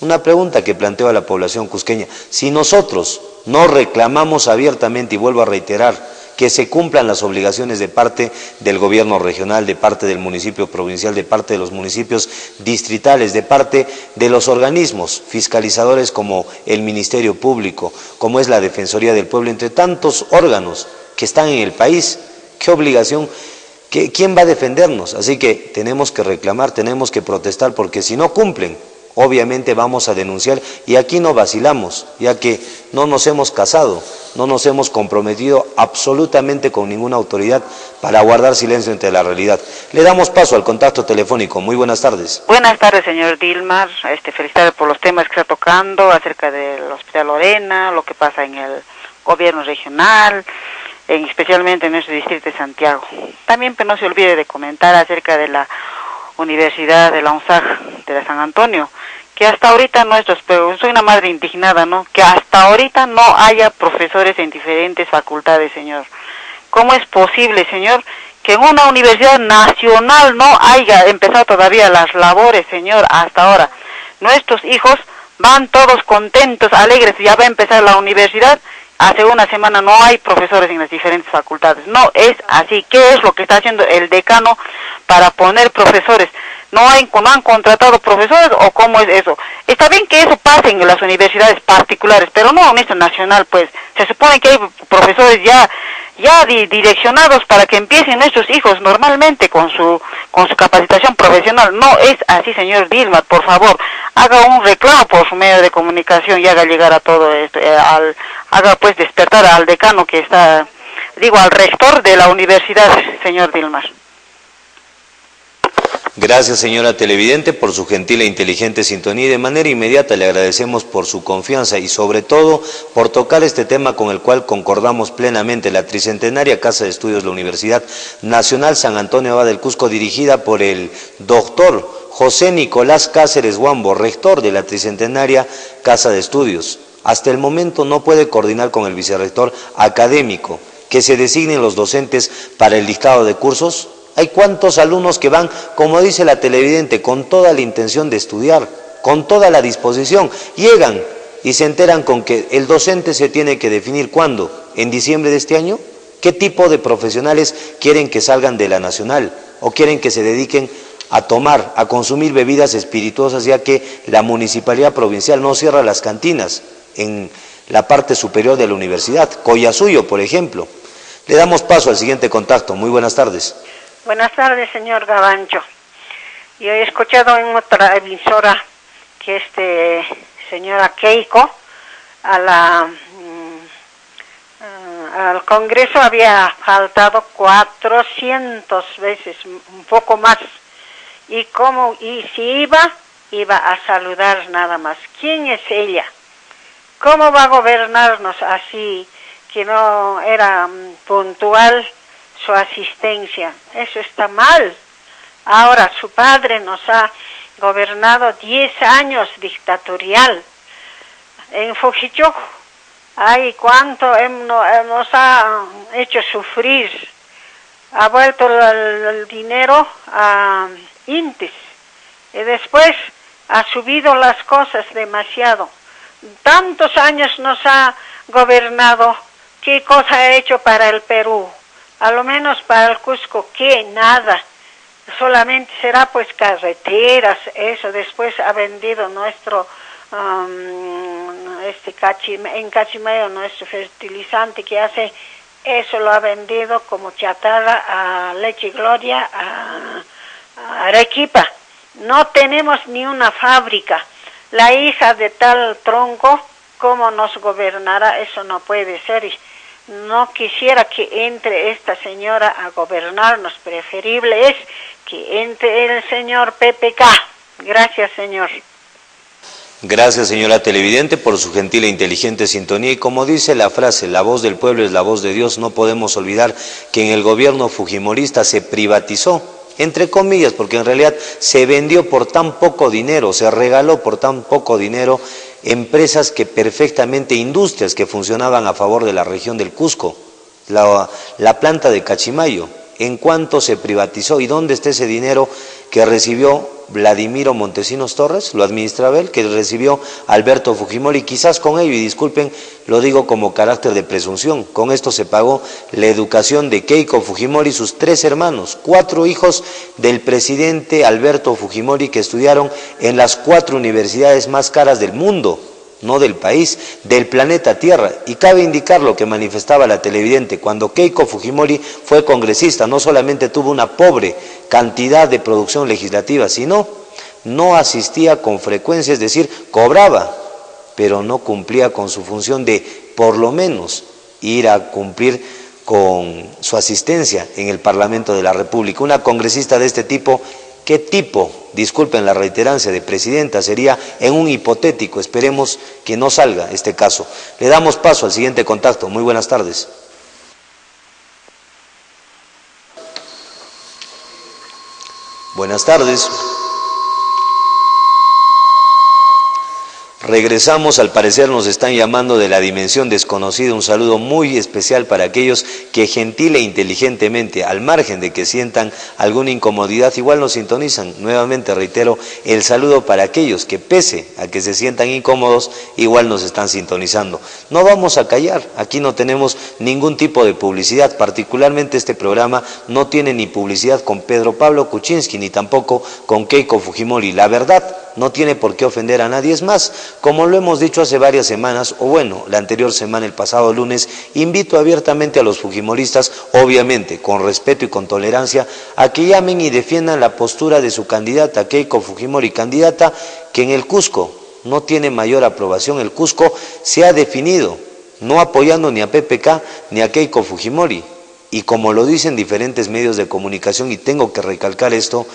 Una pregunta que planteo a la población cusqueña. Si nosotros no reclamamos abiertamente, y vuelvo a reiterar, que se cumplan las obligaciones de parte del gobierno regional, de parte del municipio provincial, de parte de los municipios distritales, de parte de los organismos fiscalizadores como el Ministerio Público, como es la Defensoría del Pueblo, entre tantos órganos que están en el país, ¿qué obligación? ¿Quién va a defendernos? Así que tenemos que reclamar, tenemos que protestar, porque si no cumplen, obviamente vamos a denunciar, y aquí no vacilamos, ya que no nos hemos casado, no nos hemos comprometido absolutamente con ninguna autoridad para guardar silencio ante la realidad. Le damos paso al contacto telefónico. Muy buenas tardes. Buenas tardes, señor Dilmar. Felicidades por los temas que está tocando acerca del Hospital Lorena, lo que pasa en el gobierno regional, especialmente en nuestro distrito de Santiago. También pues, no se olvide de comentar acerca de la Universidad de la UNSAG de la San Antonio, que hasta ahorita pero soy una madre indignada, ¿no? Que hasta ahorita no haya profesores en diferentes facultades, señor. ¿Cómo es posible, señor, que en una universidad nacional no haya empezado todavía las labores, señor, hasta ahora? Nuestros hijos van todos contentos, alegres, ya va a empezar la universidad, hace una semana no hay profesores en las diferentes facultades. No es así. ¿Qué es lo que está haciendo el decano para poner profesores? ¿No han contratado profesores o cómo es eso? Está bien que eso pase en las universidades particulares, pero no en esta nacional, pues. Se supone que hay profesores ya direccionados para que empiecen nuestros hijos normalmente con su capacitación profesional. No es así, señor Dilma, por favor, haga un reclamo por su medio de comunicación y haga llegar a todo esto, haga pues despertar al decano que está, al rector de la universidad, señor Dilma. Gracias, señora televidente, por su gentil e inteligente sintonía, y de manera inmediata le agradecemos por su confianza y sobre todo por tocar este tema con el cual concordamos plenamente: la tricentenaria Casa de Estudios de la Universidad Nacional San Antonio Abad del Cusco, dirigida por el doctor José Nicolás Cáceres Huambo, rector de la tricentenaria Casa de Estudios. Hasta el momento no puede coordinar con el vicerrector académico que se designen los docentes para el dictado de cursos. Hay cuantos alumnos que van, como dice la televidente, con toda la intención de estudiar, con toda la disposición, llegan y se enteran con que el docente se tiene que definir ¿cuándo? ¿En diciembre de este año? ¿Qué tipo de profesionales quieren que salgan de la nacional o quieren que se dediquen a tomar, a consumir bebidas espirituosas, ya que la municipalidad provincial no cierra las cantinas en la parte superior de la universidad? Collasuyo, por ejemplo. Le damos paso al siguiente contacto. Muy buenas tardes. Buenas tardes, señor Gavancho. Yo he escuchado en otra emisora que señora Keiko al Congreso había faltado 400 veces, un poco más. Y si iba a saludar nada más. ¿Quién es ella? ¿Cómo va a gobernarnos así, que no era puntual su asistencia? Eso está mal. Ahora su padre nos ha gobernado 10 años dictatorial. En Fujichok, ay, cuánto nos ha hecho sufrir. Ha vuelto el dinero a Intis y después ha subido las cosas demasiado. Tantos años nos ha gobernado. ¿Qué cosa ha hecho para el Perú? A lo menos para el Cusco, ¿qué? Nada. Solamente será pues carreteras, eso. Después ha vendido nuestro, en Cachimayo, nuestro fertilizante que hace, eso lo ha vendido como chatarra a Leche Gloria, a Arequipa. No tenemos ni una fábrica. La hija de tal tronco, ¿cómo nos gobernará? Eso no puede ser. No quisiera que entre esta señora a gobernarnos. Preferible es que entre el señor PPK. Gracias, señor. Gracias, señora televidente, por su gentil e inteligente sintonía. Y como dice la frase, la voz del pueblo es la voz de Dios, no podemos olvidar que en el gobierno fujimorista se privatizó, entre comillas, porque en realidad se vendió por tan poco dinero, se regaló por tan poco dinero empresas que perfectamente, industrias que funcionaban a favor de la región del Cusco, la planta de Cachimayo. ¿En cuánto se privatizó? ¿Y dónde está ese dinero que recibió Vladimiro Montesinos Torres? Lo administraba él, que recibió Alberto Fujimori. Quizás con ello, y disculpen, lo digo como carácter de presunción, con esto se pagó la educación de Keiko Fujimori y sus 3 hermanos, 4 hijos del presidente Alberto Fujimori, que estudiaron en las 4 universidades más caras del mundo, no del país, del planeta Tierra. Y cabe indicar lo que manifestaba la televidente: cuando Keiko Fujimori fue congresista, no solamente tuvo una pobre cantidad de producción legislativa, sino no asistía con frecuencia, es decir, cobraba, pero no cumplía con su función de, por lo menos, ir a cumplir con su asistencia en el Parlamento de la República. Una congresista de este tipo, ¿qué tipo, disculpen la reiterancia, de presidenta sería en un hipotético? Esperemos que no salga este caso. Le damos paso al siguiente contacto. Muy buenas tardes. Buenas tardes. Regresamos, al parecer nos están llamando de la dimensión desconocida. Un saludo muy especial para aquellos que gentil e inteligentemente, al margen de que sientan alguna incomodidad, igual nos sintonizan. Nuevamente reitero el saludo para aquellos que, pese a que se sientan incómodos, igual nos están sintonizando. No vamos a callar, aquí no tenemos ningún tipo de publicidad, particularmente este programa no tiene ni publicidad con Pedro Pablo Kuczynski, ni tampoco con Keiko Fujimori. La verdad no tiene por qué ofender a nadie. Es más, como lo hemos dicho hace varias semanas, o bueno, la anterior semana, el pasado lunes, invito abiertamente a los fujimoristas, obviamente con respeto y con tolerancia, a que llamen y defiendan la postura de su candidata, Keiko Fujimori, candidata que en el Cusco no tiene mayor aprobación. El Cusco se ha definido no apoyando ni a PPK ni a Keiko Fujimori, y como lo dicen diferentes medios de comunicación, y tengo que recalcar esto,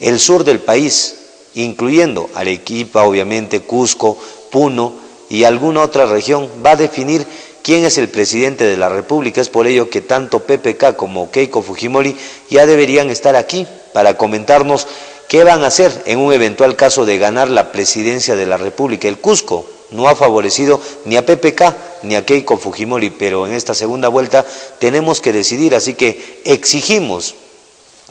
el sur del país, incluyendo Arequipa, obviamente, Cusco, Puno y alguna otra región, va a definir quién es el presidente de la República. Es por ello que tanto PPK como Keiko Fujimori ya deberían estar aquí para comentarnos qué van a hacer en un eventual caso de ganar la presidencia de la República. El Cusco no ha favorecido ni a PPK ni a Keiko Fujimori, pero en esta segunda vuelta tenemos que decidir, así que exigimos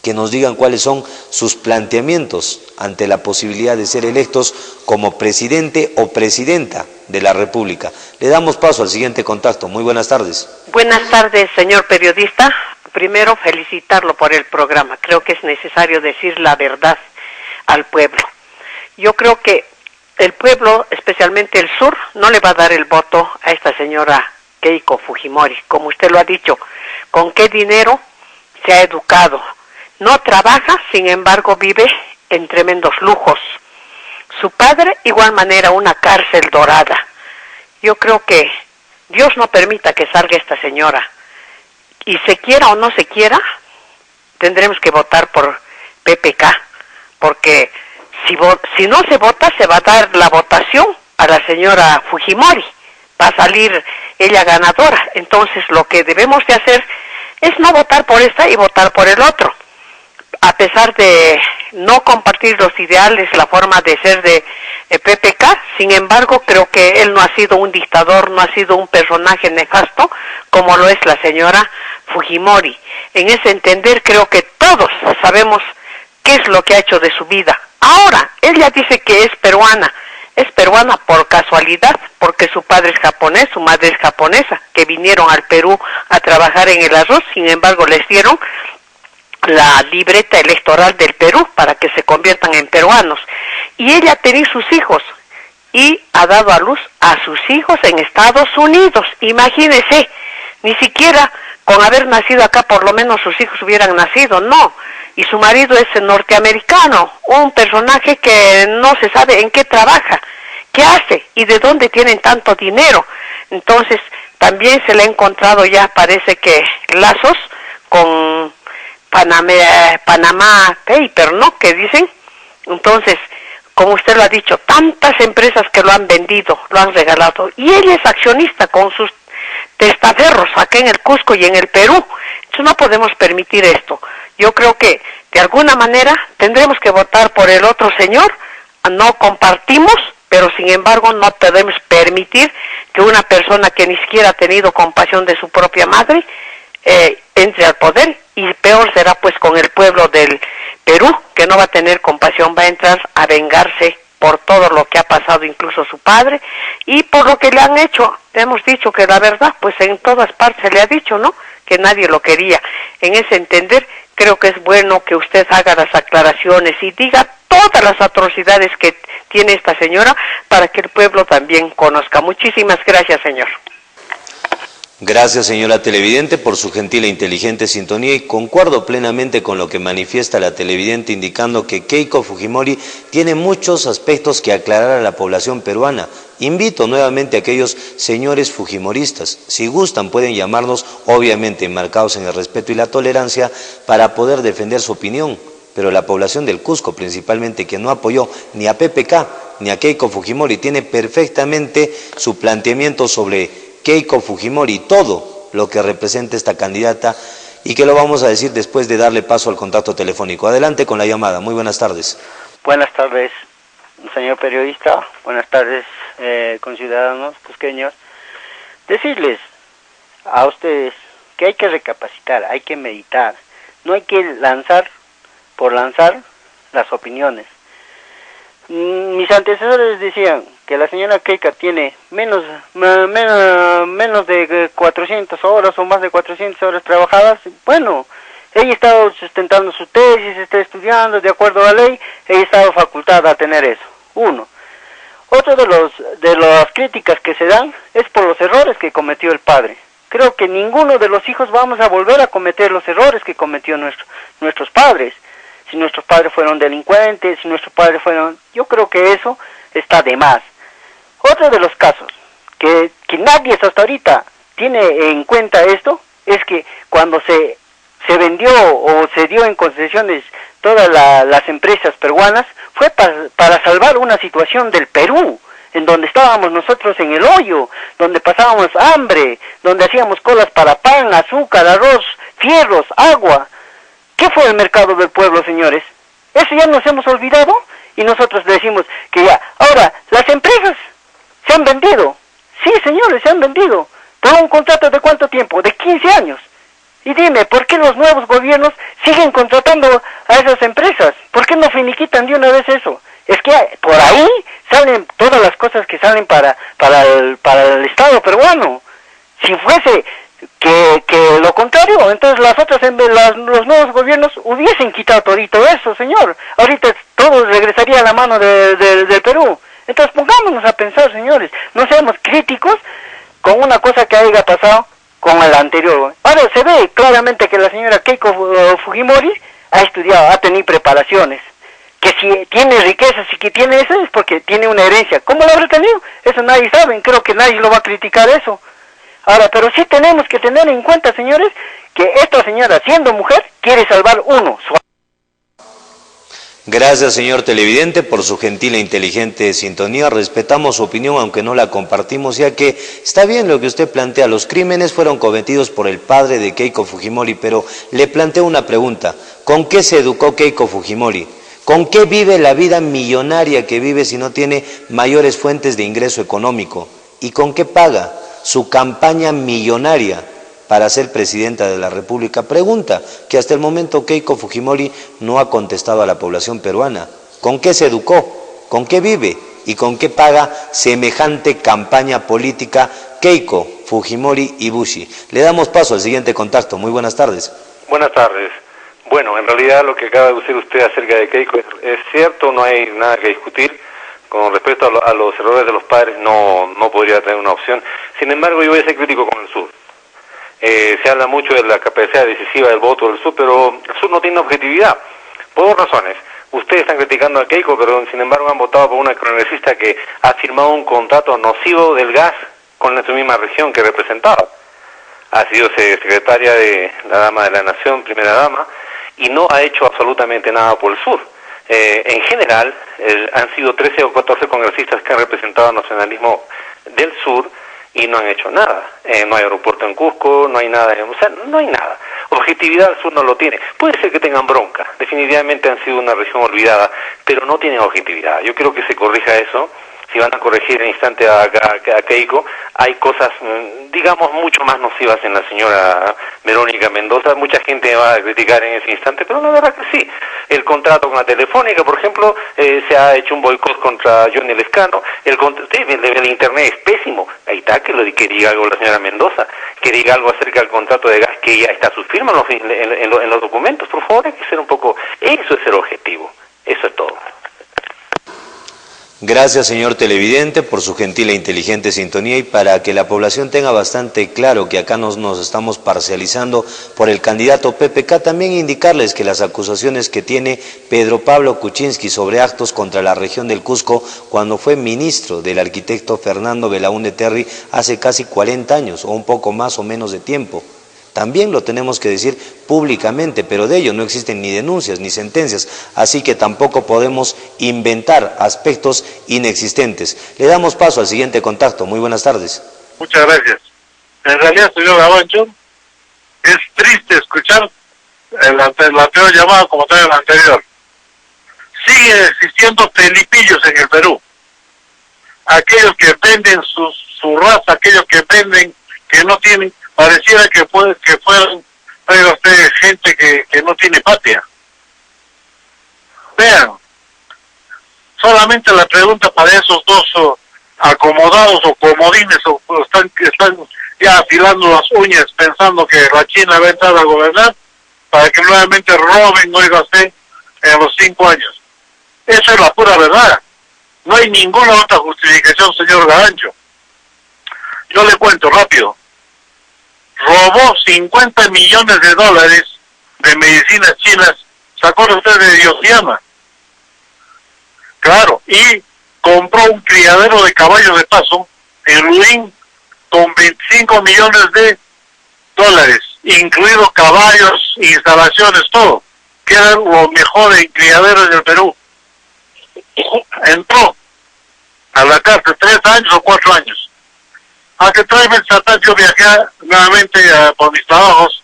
que nos digan cuáles son sus planteamientos ante la posibilidad de ser electos como presidente o presidenta de la República. Le damos paso al siguiente contacto. Muy buenas tardes. Buenas tardes, señor periodista. Primero, felicitarlo por el programa. Creo que es necesario decir la verdad al pueblo. Yo creo que el pueblo, especialmente el sur, no le va a dar el voto a esta señora Keiko Fujimori. Como usted lo ha dicho, ¿con qué dinero se ha educado? No trabaja, sin embargo vive en tremendos lujos. Su padre, igual manera, una cárcel dorada. Yo creo que Dios no permita que salga esta señora. Y se quiera o no se quiera, tendremos que votar por PPK, porque si no se vota, se va a dar la votación a la señora Fujimori. Va a salir ella ganadora. Entonces lo que debemos de hacer es no votar por esta y votar por el otro. A pesar de no compartir los ideales, la forma de ser de PPK, sin embargo, creo que él no ha sido un dictador, no ha sido un personaje nefasto, como lo es la señora Fujimori. En ese entender, creo que todos sabemos qué es lo que ha hecho de su vida. Ahora, ella dice que es peruana por casualidad, porque su padre es japonés, su madre es japonesa, que vinieron al Perú a trabajar en el arroz, sin embargo, les dieron la libreta electoral del Perú para que se conviertan en peruanos. Y ella tenía sus hijos y ha dado a luz a sus hijos en Estados Unidos. Imagínese, ni siquiera con haber nacido acá por lo menos sus hijos hubieran nacido, no. Y su marido es norteamericano, un personaje que no se sabe en qué trabaja, qué hace y de dónde tienen tanto dinero. Entonces también se le ha encontrado ya, parece que lazos con Panamá Paper, ¿no? Que dicen. Entonces, como usted lo ha dicho, tantas empresas que lo han vendido, lo han regalado, y ella es accionista con sus testaferros acá en el Cusco y en el Perú. Entonces no podemos permitir esto. Yo creo que de alguna manera tendremos que votar por el otro señor. No compartimos, pero sin embargo no podemos permitir que una persona que ni siquiera ha tenido compasión de su propia madre entre al poder, y peor será pues con el pueblo del Perú, que no va a tener compasión, va a entrar a vengarse por todo lo que ha pasado, incluso su padre, y por lo que le han hecho. Hemos dicho que la verdad, pues en todas partes se le ha dicho, ¿no?, que nadie lo quería. En ese entender, creo que es bueno que usted haga las aclaraciones y diga todas las atrocidades que tiene esta señora para que el pueblo también conozca. Muchísimas gracias, señor. Gracias, señora televidente, por su gentil e inteligente sintonía, y concuerdo plenamente con lo que manifiesta la televidente, indicando que Keiko Fujimori tiene muchos aspectos que aclarar a la población peruana. Invito nuevamente a aquellos señores fujimoristas, si gustan pueden llamarnos, obviamente enmarcados en el respeto y la tolerancia, para poder defender su opinión, pero la población del Cusco, principalmente, que no apoyó ni a PPK ni a Keiko Fujimori, tiene perfectamente su planteamiento sobre Keiko Fujimori, todo lo que representa esta candidata, y que lo vamos a decir después de darle paso al contacto telefónico. Adelante con la llamada. Muy buenas tardes. Buenas tardes, señor periodista. Buenas tardes, conciudadanos cusqueños, decirles a ustedes que hay que recapacitar, hay que meditar, no hay que lanzar por lanzar las opiniones. Mis antecesores decían que la señora Keiko tiene menos de 400 horas o más de 400 horas trabajadas. Bueno, ella ha estado sustentando su tesis, está estudiando de acuerdo a la ley, ella ha estado facultada a tener eso. Uno. Otro de las críticas que se dan es por los errores que cometió el padre. Creo que ninguno de los hijos vamos a volver a cometer los errores que cometió nuestros padres. Si nuestros padres fueron delincuentes, si nuestros padres fueron... Yo creo que eso está de más. Otro de los casos que nadie hasta ahorita tiene en cuenta esto, es que cuando se vendió o se dio en concesiones todas las empresas peruanas, fue para salvar una situación del Perú, en donde estábamos nosotros en el hoyo, donde pasábamos hambre, donde hacíamos colas para pan, azúcar, arroz, fierros, agua. ¿Qué fue el mercado del pueblo, señores? Eso ya nos hemos olvidado y nosotros decimos que ya. Ahora, las empresas se han vendido. Sí, señores, se han vendido. ¿Por un contrato de cuánto tiempo? De 15 años. Y dime, ¿por qué los nuevos gobiernos siguen contratando a esas empresas? ¿Por qué no finiquitan de una vez eso? Es que por ahí salen todas las cosas que salen para el Estado peruano. Si fuese que lo contrario, entonces los nuevos gobiernos hubiesen quitado todito eso, señor. Ahorita todo regresaría a la mano del Perú. Entonces pongámonos a pensar, señores, no seamos críticos con una cosa que haya pasado con el anterior. Ahora se ve claramente que la señora Keiko Fujimori ha estudiado, ha tenido preparaciones. Que si tiene riquezas y que tiene eso es porque tiene una herencia. ¿Cómo lo habrá tenido? Eso nadie sabe, creo que nadie lo va a criticar eso. Ahora, pero sí tenemos que tener en cuenta, señores, que esta señora, siendo mujer, quiere salvar su... Gracias, señor televidente, por su gentil e inteligente sintonía. Respetamos su opinión, aunque no la compartimos, ya que está bien lo que usted plantea. Los crímenes fueron cometidos por el padre de Keiko Fujimori, pero le planteo una pregunta. ¿Con qué se educó Keiko Fujimori? ¿Con qué vive la vida millonaria que vive si no tiene mayores fuentes de ingreso económico? ¿Y con qué paga su campaña millonaria para ser presidenta de la República? Pregunta que hasta el momento Keiko Fujimori no ha contestado a la población peruana. ¿Con qué se educó? ¿Con qué vive? ¿Y con qué paga semejante campaña política Keiko Fujimori Ibushi? Le damos paso al siguiente contacto. Muy buenas tardes. Buenas tardes. Bueno, en realidad lo que acaba de decir usted acerca de Keiko es cierto, no hay nada que discutir. Con respecto a los errores de los padres, no podría tener una opción. Sin embargo, yo voy a ser crítico con el sur. Se habla mucho de la capacidad decisiva del voto del sur, pero el sur no tiene objetividad. Por dos razones. Ustedes están criticando a Keiko, pero sin embargo han votado por una congresista que ha firmado un contrato nocivo del gas con su misma región que representaba. Ha sido secretaria de la Dama de la Nación, primera dama, y no ha hecho absolutamente nada por el sur. En general, han sido 13 o 14 congresistas que han representado al nacionalismo del sur y no han hecho nada. No hay aeropuerto en Cusco, no hay nada, o sea, no hay nada. Objetividad el sur no lo tiene. Puede ser que tengan bronca, definitivamente han sido una región olvidada, pero no tienen objetividad. Yo quiero que se corrija eso. Si van a corregir en instante a Keiko, hay cosas, digamos, mucho más nocivas en la señora Verónica Mendoza. Mucha gente va a criticar en ese instante, pero la verdad que sí. El contrato con la Telefónica, por ejemplo, se ha hecho un boicot contra Johnny Lescano. El Internet es pésimo. Ahí está, que diga algo la señora Mendoza, que diga algo acerca del contrato de gas, que ya está su firma en los documentos. Por favor, hay que ser un poco... Eso es el objetivo. Eso es todo. Gracias, señor televidente, por su gentil e inteligente sintonía, y para que la población tenga bastante claro que acá nos estamos parcializando por el candidato PPK, también indicarles que las acusaciones que tiene Pedro Pablo Kuczynski sobre actos contra la región del Cusco cuando fue ministro del arquitecto Fernando Belaúnde Terry hace casi 40 años o un poco más o menos de tiempo. También lo tenemos que decir públicamente, pero de ello no existen ni denuncias ni sentencias, así que tampoco podemos inventar aspectos inexistentes. Le damos paso al siguiente contacto. Muy buenas tardes. Muchas gracias. En realidad, señor Gabancho, es triste escuchar la peor llamada como tal el anterior. Siguen existiendo felipillos en el Perú. aquellos que venden su raza, aquellos que venden, que no tienen, pareciera que fueran, oiga usted, gente que no tiene patria. Vean, solamente la pregunta para esos dos acomodados o comodines están ya afilando las uñas pensando que la China va a entrar a gobernar para que nuevamente roben, oiga usted, en los 5 años. Esa es la pura verdad. No hay ninguna otra justificación, señor Garancho. Yo le cuento rápido. Robó 50 millones de dólares de medicinas chinas, sacó usted de Yoshiyama. Claro, y compró un criadero de caballos de paso en Luín con 25 millones de dólares, incluidos caballos, instalaciones, todo, que era lo mejor en criaderos del Perú. Entró a la cárcel 3 años o 4 años. Hace 3 meses atrás yo viajé nuevamente por mis trabajos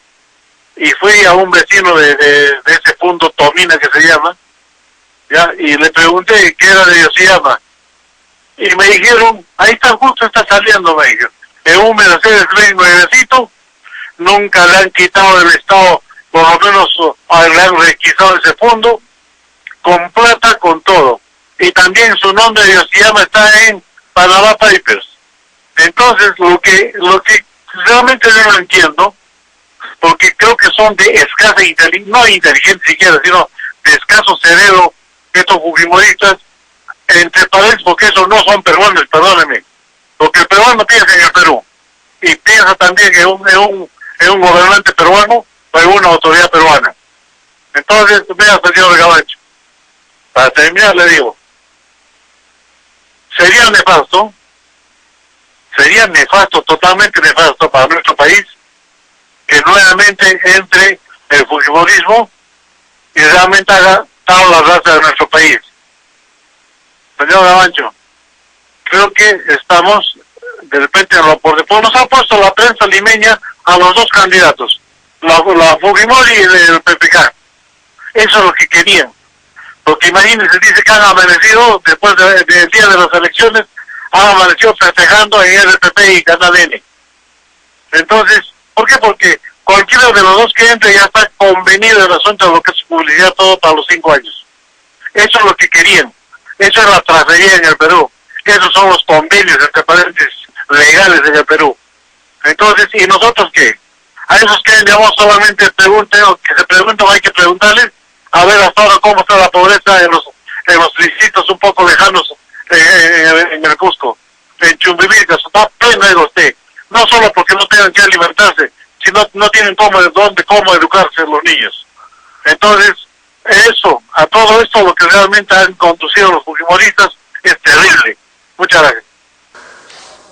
y fui a un vecino de ese punto Tomina que se llama, ya, y le pregunté qué era de Yoshiyama. Y me dijeron, ahí está, justo está saliendo, me dijeron, en un Mercedes-Benz nuevecito, nunca le han quitado del Estado, por lo menos le han requisado ese fondo, con plata, con todo. Y también su nombre de Yoshiyama está en Panama Papers. Entonces, lo que realmente yo no entiendo, porque creo que son de escasa inteligencia, no inteligente siquiera, sino de escaso cerebro, estos fujimoristas, entre paréntesis, porque esos no son peruanos, perdónenme, porque el peruano piensa en el Perú, y piensa también en un gobernante peruano o en una autoridad peruana. Entonces, vea, señor Gabacho, para terminar le digo, sería nefasto, totalmente nefasto para nuestro país, que nuevamente entre el fujimorismo y realmente haga toda la raza de nuestro país. Señor Gabancho, creo que estamos de repente por después nos ha puesto la prensa limeña a los dos candidatos, la Fujimori y el PPK. Eso es lo que querían. Porque imagínense, dice que han amanecido después del día de las elecciones, han amanecido festejando en RPP y Canal N. Entonces, ¿por qué? Porque cualquiera de los dos que entre ya está convenido el asunto de lo que es publicidad todo para los 5 años. Eso es lo que querían. Eso es la tracería en el Perú. Esos son los convenios, entre paréntesis, legales en el Perú. Entonces, ¿y nosotros qué? A esos que digamos solamente pregunten, o que se preguntan, hay que preguntarles, a ver hasta ahora cómo está la pobreza en los distritos un poco lejanos en el Cusco, en Chumbivita, está pleno de usted. No solo porque no tengan que alimentarse, sino no tienen cómo educarse los niños. Entonces, a todo esto lo que realmente han conducido los fujimoristas es terrible. Muchas gracias.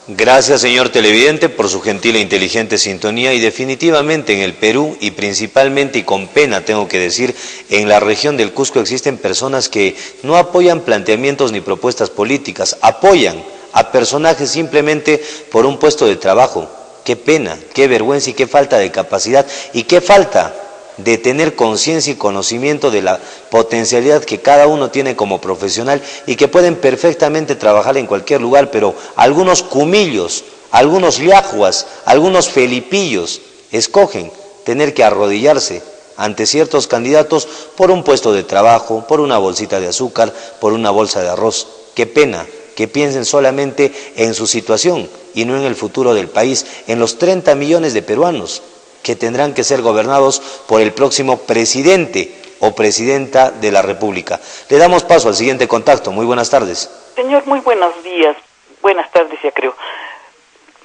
Gracias, señor televidente, por su gentil e inteligente sintonía, y definitivamente en el Perú, y principalmente y con pena tengo que decir, en la región del Cusco existen personas que no apoyan planteamientos ni propuestas políticas, apoyan a personajes simplemente por un puesto de trabajo. Qué pena, qué vergüenza y qué falta de capacidad y qué falta de tener conciencia y conocimiento de la potencialidad que cada uno tiene como profesional y que pueden perfectamente trabajar en cualquier lugar, pero algunos cumillos, algunos liajuas, algunos felipillos escogen tener que arrodillarse ante ciertos candidatos por un puesto de trabajo, por una bolsita de azúcar, por una bolsa de arroz. Qué pena que piensen solamente en su situación y no en el futuro del país, en los 30 millones de peruanos que tendrán que ser gobernados por el próximo presidente o presidenta de la República. Le damos paso al siguiente contacto. Muy buenas tardes. Señor, muy buenos días. Buenas tardes, ya creo.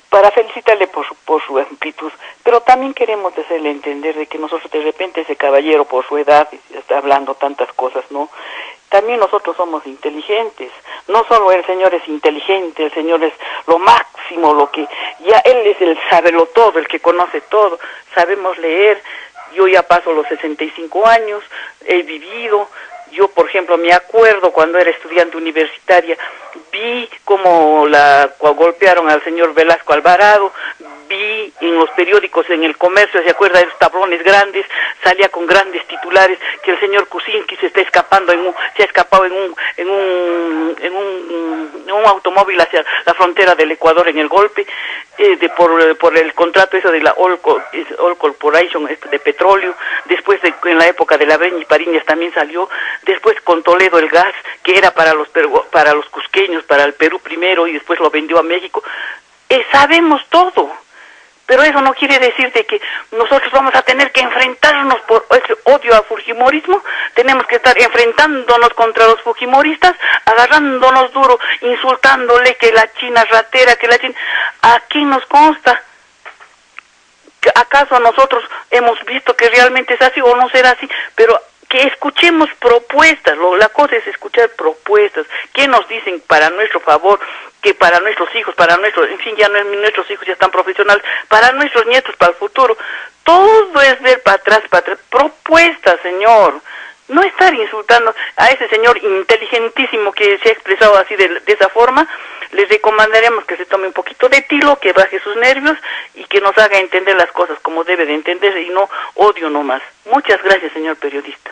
Para felicitarle por su amplitud, pero también queremos hacerle entender de que nosotros de repente ese caballero por su edad está hablando tantas cosas, ¿no? También nosotros somos inteligentes. No solo el señor es inteligente, el señor es lo máximo, lo que ya él es el sábelo todo, el que conoce todo. Sabemos leer. Yo ya paso los 65 años, he vivido. Yo, por ejemplo, me acuerdo cuando era estudiante universitaria, vi cómo golpearon al señor Velasco Alvarado, vi en los periódicos, en el comercio, ¿se acuerda de los tablones grandes? Salía con grandes titulares que el señor Kuczynski se ha escapado en un automóvil hacia la frontera del Ecuador en el golpe, por el contrato eso de la Oil Corporation de petróleo. Después en la época de la Breña y Pariñas también salió. Después con Toledo el gas, que era para los cusqueños, para el Perú primero, y después lo vendió a México. Sabemos todo, pero eso no quiere decir de que nosotros vamos a tener que enfrentarnos por ese odio al fujimorismo. Tenemos que estar enfrentándonos contra los fujimoristas, agarrándonos duro, insultándole que la China ratera, que la China... Aquí nos consta. ¿Acaso nosotros hemos visto que realmente es así o no será así? Pero que escuchemos propuestas, la cosa es escuchar propuestas, que nos dicen para nuestro favor, que para nuestros hijos, en fin, ya no es nuestros hijos, ya están profesionales, para nuestros nietos, para el futuro. Todo es ver para atrás, propuestas, señor. No estar insultando a ese señor inteligentísimo que se ha expresado así de esa forma. Les recomendaremos que se tome un poquito de tilo, que baje sus nervios y que nos haga entender las cosas como debe de entenderse y no odio nomás. Muchas gracias, señor periodista.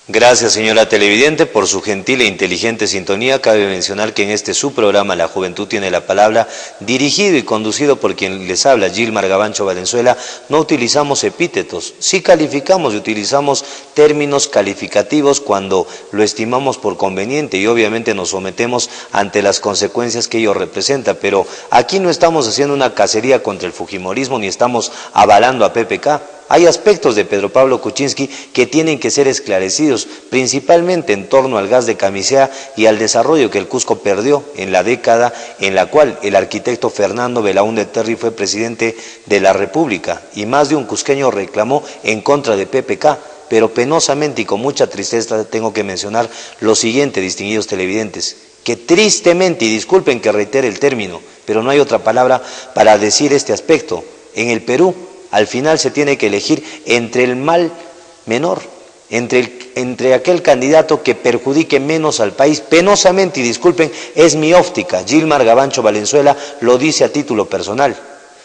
Gracias, señora televidente, por su gentil e inteligente sintonía. Cabe mencionar que en este su programa La Juventud tiene la palabra, dirigido y conducido por quien les habla, Gilmar Gabancho Valenzuela, no utilizamos epítetos, sí calificamos y utilizamos términos calificativos cuando lo estimamos por conveniente y obviamente nos sometemos ante las consecuencias que ello representa, pero aquí no estamos haciendo una cacería contra el fujimorismo ni estamos avalando a PPK. Hay aspectos de Pedro Pablo Kuczynski que tienen que ser esclarecidos, principalmente en torno al gas de Camisea y al desarrollo que el Cusco perdió en la década en la cual el arquitecto Fernando Belaúnde Terry fue presidente de la República y más de un cusqueño reclamó en contra de PPK. Pero penosamente y con mucha tristeza tengo que mencionar lo siguiente, distinguidos televidentes, que tristemente, y disculpen que reitere el término, pero no hay otra palabra para decir este aspecto, en el Perú, al final se tiene que elegir entre el mal menor, entre aquel candidato que perjudique menos al país. Penosamente, y disculpen, es mi óptica. Gilmar Gabancho Valenzuela lo dice a título personal.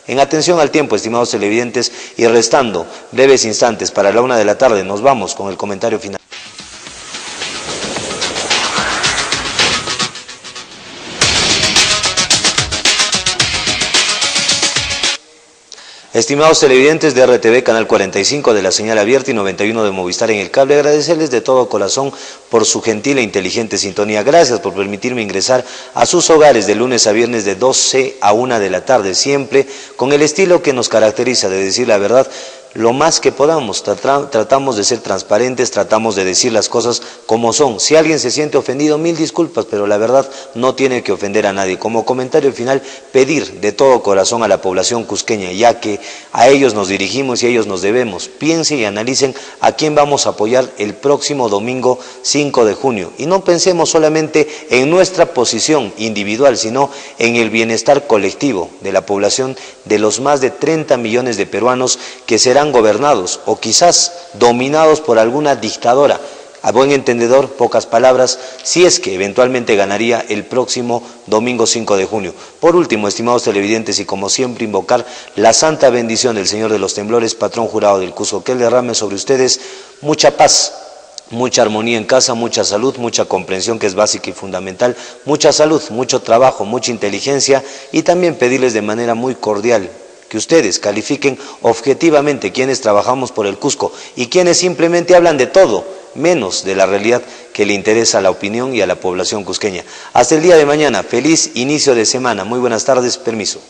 En atención al tiempo, estimados televidentes, y restando breves instantes para la 1 p.m, nos vamos con el comentario final. Estimados televidentes de RTV, Canal 45 de la señal abierta y 91 de Movistar en el cable, agradecerles de todo corazón por su gentil e inteligente sintonía. Gracias por permitirme ingresar a sus hogares de lunes a viernes de 12 a 1 p.m, siempre con el estilo que nos caracteriza de decir la verdad lo más que podamos. Tratamos de ser transparentes, tratamos de decir las cosas como son. Si alguien se siente ofendido, mil disculpas, pero la verdad no tiene que ofender a nadie. Como comentario final, pedir de todo corazón a la población cusqueña, ya que a ellos nos dirigimos y a ellos nos debemos, piensen y analicen a quién vamos a apoyar el próximo domingo 5 de junio. Y no pensemos solamente en nuestra posición individual, sino en el bienestar colectivo de la población, de los más de 30 millones de peruanos que serán gobernados o quizás dominados por alguna dictadora. A buen entendedor, pocas palabras, si es que eventualmente ganaría el próximo domingo 5 de junio. Por último, estimados televidentes, y como siempre invocar la santa bendición del Señor de los Temblores, patrón jurado del Cusco, que Él derrame sobre ustedes mucha paz, mucha armonía en casa, mucha salud, mucha comprensión que es básica y fundamental, mucha salud, mucho trabajo, mucha inteligencia y también pedirles de manera muy cordial que ustedes califiquen objetivamente quienes trabajamos por el Cusco y quienes simplemente hablan de todo, menos de la realidad que le interesa a la opinión y a la población cusqueña. Hasta el día de mañana, feliz inicio de semana, muy buenas tardes, permiso.